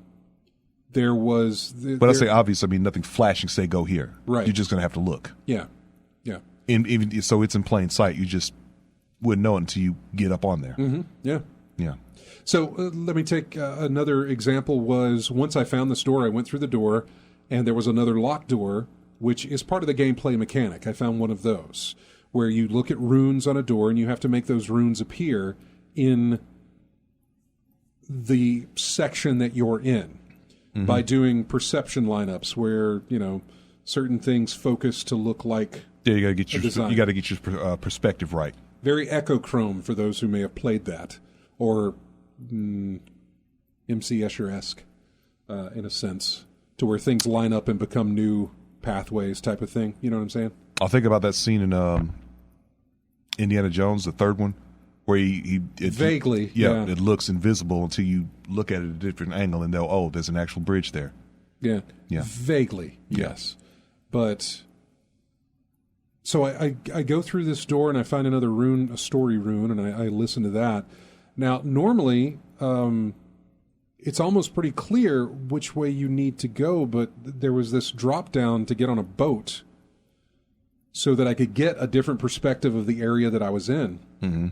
There was, but I say obvious. I mean, nothing flashing. Say go here. Right. You're just going to have to look. Yeah. Even so, it's in plain sight. You just wouldn't know it until you get up on there. Mm-hmm. Yeah. Yeah. So let me take another example. Was once I found this door, I went through the door, and there was another locked door, which is part of the gameplay mechanic. I found one of those where you look at runes on a door, and you have to make those runes appear in the section that you're in by doing perception lineups, where certain things focus to look like. Yeah, you got to get your perspective right. Very echochrome for those who may have played that, or MC Escher-esque in a sense, to where things line up and become new pathways type of thing. You know what I'm saying? I'll think about that scene in Indiana Jones, the third one, where vaguely, it looks invisible until you look at it at a different angle and know, oh, there's an actual bridge there. Yeah. Yeah. Vaguely, yes. But so I go through this door and I find another rune, a story rune, and I listen to that. Now, normally, it's almost pretty clear which way you need to go, but there was this drop down to get on a boat so that I could get a different perspective of the area that I was in. Mm-hmm.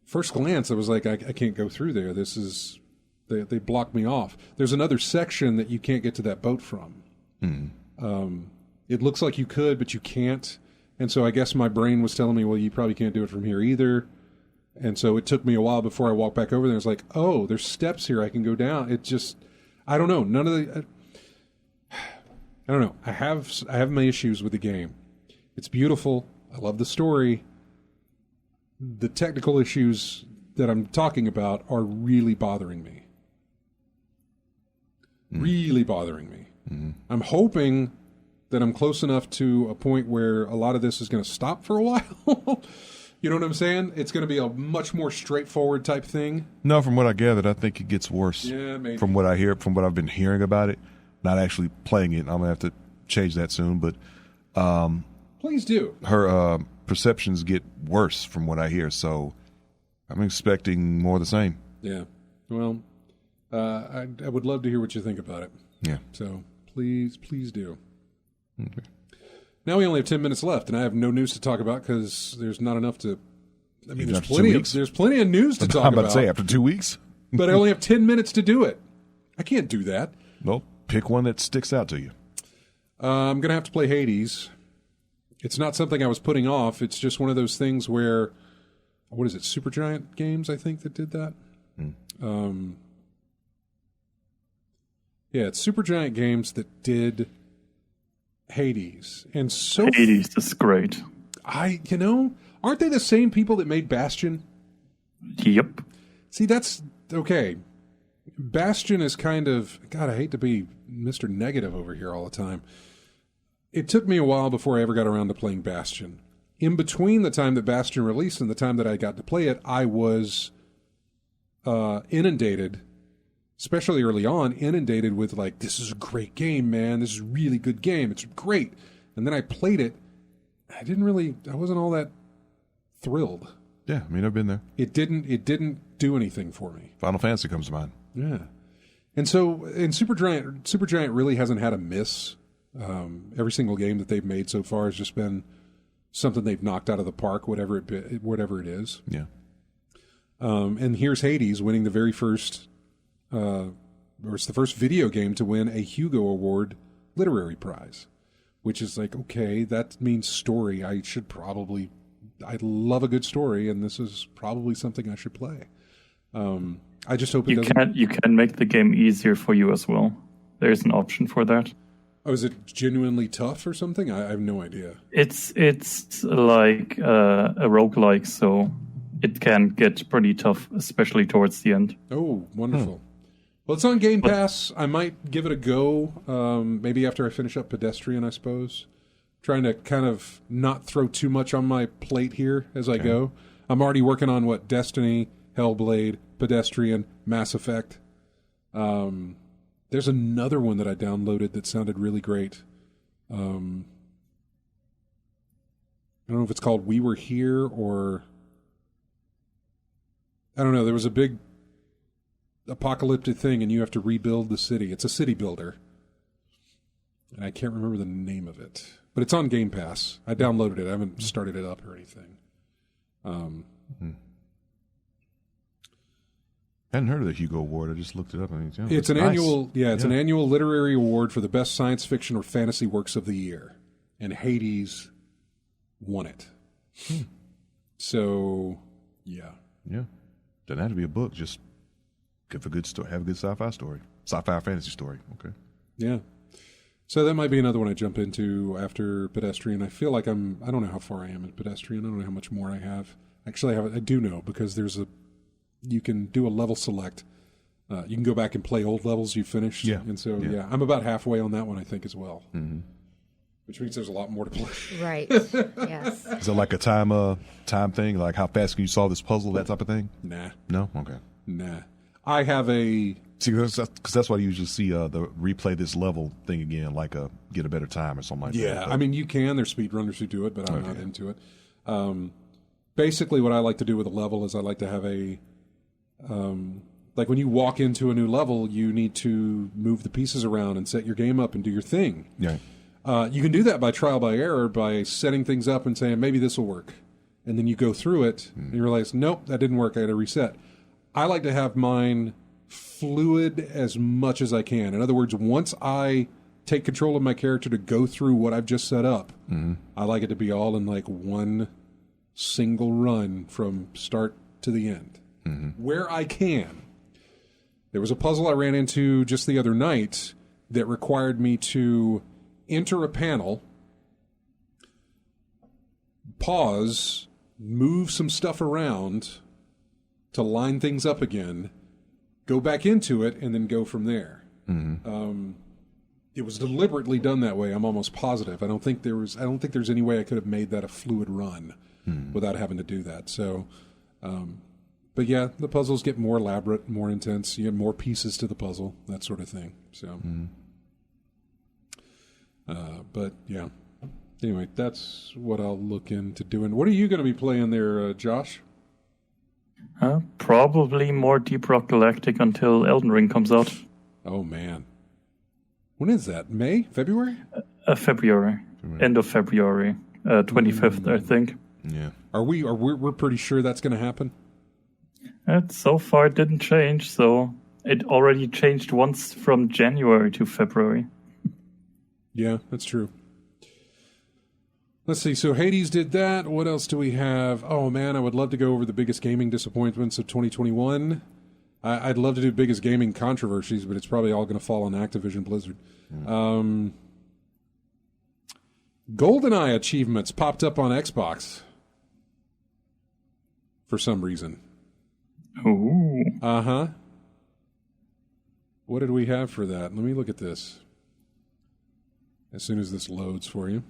First glance, I was like, I can't go through there. This is, they blocked me off. There's another section that you can't get to that boat from. Mm-hmm. It looks like you could, but you can't. And so I guess my brain was telling me, well, you probably can't do it from here either. And so it took me a while before I walked back over there. I was like, oh, there's steps here I can go down. It just, I don't know. None of the, I don't know. I have my issues with the game. It's beautiful. I love the story. The technical issues that I'm talking about are really bothering me. Really bothering me. Mm-hmm. I'm hoping that I'm close enough to a point where a lot of this is going to stop for a while. You know what I'm saying? It's going to be a much more straightforward type thing. No, from what I gathered, I think it gets worse. Yeah, maybe. From what I hear, from what I've been hearing about it, not actually playing it. I'm going to have to change that soon, but please do. Her perceptions get worse from what I hear, so I'm expecting more of the same. Yeah. Well, I would love to hear what you think about it. Yeah. So please do. Okay. Now we only have 10 minutes left, and I have no news to talk about because there's not enough to. I mean, Even after 2 weeks? There's plenty of news to talk about. I'm about to say after 2 weeks, but I only have 10 minutes to do it. I can't do that. Well, pick one that sticks out to you. I'm going to have to play Hades. It's not something I was putting off. It's just one of those things where, what is it, Supergiant Games, I think, that did that? Yeah, it's Supergiant Games that did Hades. And so Hades is great. Aren't they the same people that made Bastion? Yep. See, that's okay. Bastion is kind of, God, I hate to be Mr. Negative over here all the time. It took me a while before I ever got around to playing Bastion. In between the time that Bastion released and the time that I got to play it, I was inundated, especially early on, with like, this is a great game, man. This is a really good game. It's great. And then I played it. I wasn't all that thrilled. Yeah, I mean, I've been there. It didn't do anything for me. Final Fantasy comes to mind. Yeah. And so, and Supergiant really hasn't had a miss. Every single game that they've made so far has just been something they've knocked out of the park, whatever it is. Yeah. And here's Hades winning the very first, or it's the first video game to win a Hugo Award literary prize, which is like, okay, that means story. I love a good story, and this is probably something I should play. I just hope you can make the game easier for you as well. There's an option for that. Oh, is it genuinely tough or something? I have no idea. It's like a roguelike, so it can get pretty tough, especially towards the end. Oh, wonderful. Well, it's on Game Pass. I might give it a go, maybe after I finish up Pedestrian, I suppose. Trying to kind of not throw too much on my plate here as I go. I'm already working on Destiny, Hellblade, Pedestrian, Mass Effect. There's another one that I downloaded that sounded really great. I don't know if it's called We Were Here or... I don't know. There was a big apocalyptic thing and you have to rebuild the city. It's a city builder. And I can't remember the name of it. But it's on Game Pass. I downloaded it. I haven't started it up or anything. I hadn't heard of the Hugo Award. I just looked it up. I mean, it's an annual, an annual literary award for the best science fiction or fantasy works of the year, and Hades won it. So, yeah. Doesn't have to be a book. Just have a good story. Have a good sci-fi story, sci-fi fantasy story. Okay. Yeah. So that might be another one I jump into after Pedestrian. I feel like I don't know how far I am in Pedestrian. I don't know how much more I have. Actually, I do know because you can do a level select. You can go back and play old levels you finished. Yeah. And so, I'm about halfway on that one, I think, as well. Mm-hmm. which means there's a lot more to play. Right. Yes. Is it like a time thing? Like how fast can you solve this puzzle, that type of thing? Nah. No? Okay. Nah. I have a... See, because that's why you usually see the replay this level thing again, like get a better time or something like that. Yeah, I mean, you can. There's speedrunners who do it, but I'm not into it. Basically, what I like to do with a level is I like to have a... like when you walk into a new level, you need to move the pieces around and set your game up and do your thing. Yeah. You can do that by trial by error, by setting things up and saying, maybe this will work. And then you go through it and you realize, nope, that didn't work. I got to reset. I like to have mine fluid as much as I can. In other words, once I take control of my character to go through what I've just set up, I like it to be all in like one single run from start to the end. Where I can. There was a puzzle I ran into just the other night that required me to enter a panel, pause, move some stuff around to line things up again, go back into it, and then go from there. It was deliberately done that way. I'm almost positive. I don't think there's any way I could have made that a fluid run without having to do that. So, but yeah, the puzzles get more elaborate, more intense. You get more pieces to the puzzle, that sort of thing. So, but yeah. Anyway, that's what I'll look into doing. What are you going to be playing there, Josh? Probably more Deep Rock Galactic until Elden Ring comes out. Oh man, when is that? May? February? February. End of February. 25th, I think. Yeah. We're pretty sure that's going to happen? So far it didn't change, so it already changed once from January to February. Yeah, that's true. Let's see. So Hades did that. What else do we have? Oh, man, I would love to go over the biggest gaming disappointments of 2021. I'd love to do biggest gaming controversies, but it's probably all going to fall on Activision Blizzard. GoldenEye achievements popped up on Xbox for some reason. Ooh. Uh-huh. What did we have for that? Let me look at this as soon as this loads for you.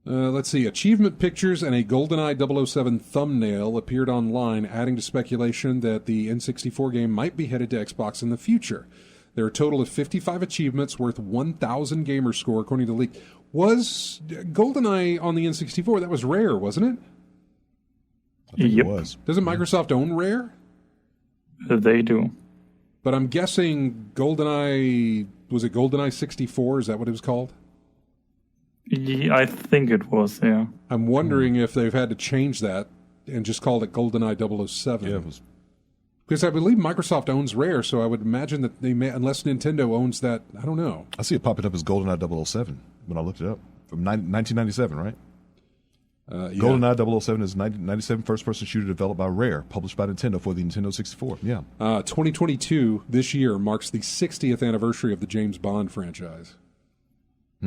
Let's see. Achievement pictures and a GoldenEye 007 thumbnail appeared online, adding to speculation that the N64 game might be headed to Xbox in the future. There are a total of 55 achievements worth 1,000 gamer score, according to the leak. Was GoldenEye on the N64? That was Rare, wasn't it? I think it was. Doesn't Microsoft own Rare? They do. But I'm guessing GoldenEye... Was it GoldenEye 64? Is that what it was called? Yeah, I think it was, yeah. I'm wondering if they've had to change that and just called it GoldenEye 007. Yeah, it was. Because I believe Microsoft owns Rare, so I would imagine that they may, unless Nintendo owns that, I don't know. I see it popping up as GoldenEye 007 when I looked it up. From 1997, right? Yeah. GoldenEye 007 is 1997 first-person shooter developed by Rare, published by Nintendo for the Nintendo 64. Yeah. 2022, this year, marks the 60th anniversary of the James Bond franchise.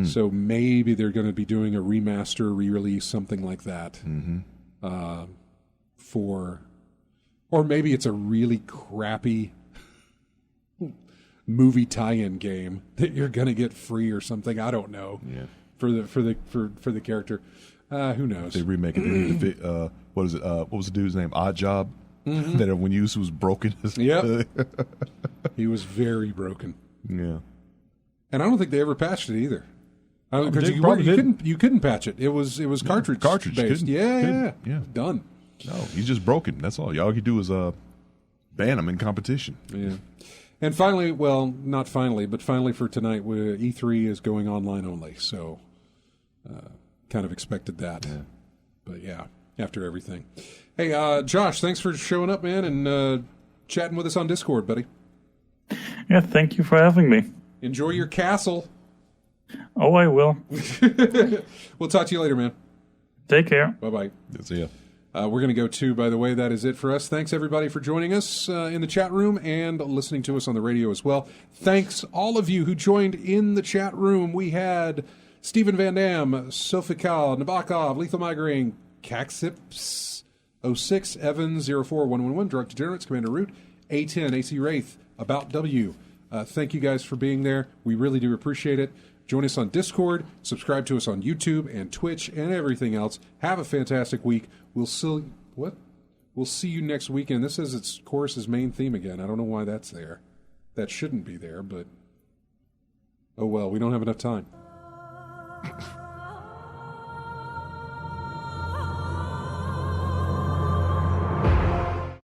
So maybe they're going to be doing a remaster, re-release, something like that. Or maybe it's a really crappy movie tie-in game that you're going to get free or something. I don't know. Yeah. For the character, who knows? They remake it. What is it? What was the dude's name? Odd Job. That everyone used was broken. Yep. He was very broken. Yeah. And I don't think they ever patched it either. Because you couldn't patch it. It was cartridge based. Yeah. Done. No, he's just broken. That's all. All you do is ban him in competition. Yeah. And finally, well, not finally, but finally for tonight, E3 is going online only. So, kind of expected that. Yeah. But yeah, after everything. Hey, Josh, thanks for showing up, man, and chatting with us on Discord, buddy. Yeah, thank you for having me. Enjoy your castle. Oh, I will. We'll talk to you later, man. Take care. Bye-bye. See ya. We're going to go to, by the way, that is it for us. Thanks, everybody, for joining us in the chat room and listening to us on the radio as well. Thanks, all of you who joined in the chat room. We had Stephen Van Dam, Sofikal, Nabokov, Lethal Migraine, Caxips, 06, Evans, 04111, Drug Degenerates, Commander Root, A10, AC Wraith, About W, Thank you guys for being there. We really do appreciate it. Join us on Discord. Subscribe to us on YouTube and Twitch and everything else. Have a fantastic week. We'll see you next weekend. This is its chorus's main theme again. I don't know why that's there. That shouldn't be there, but oh well. We don't have enough time.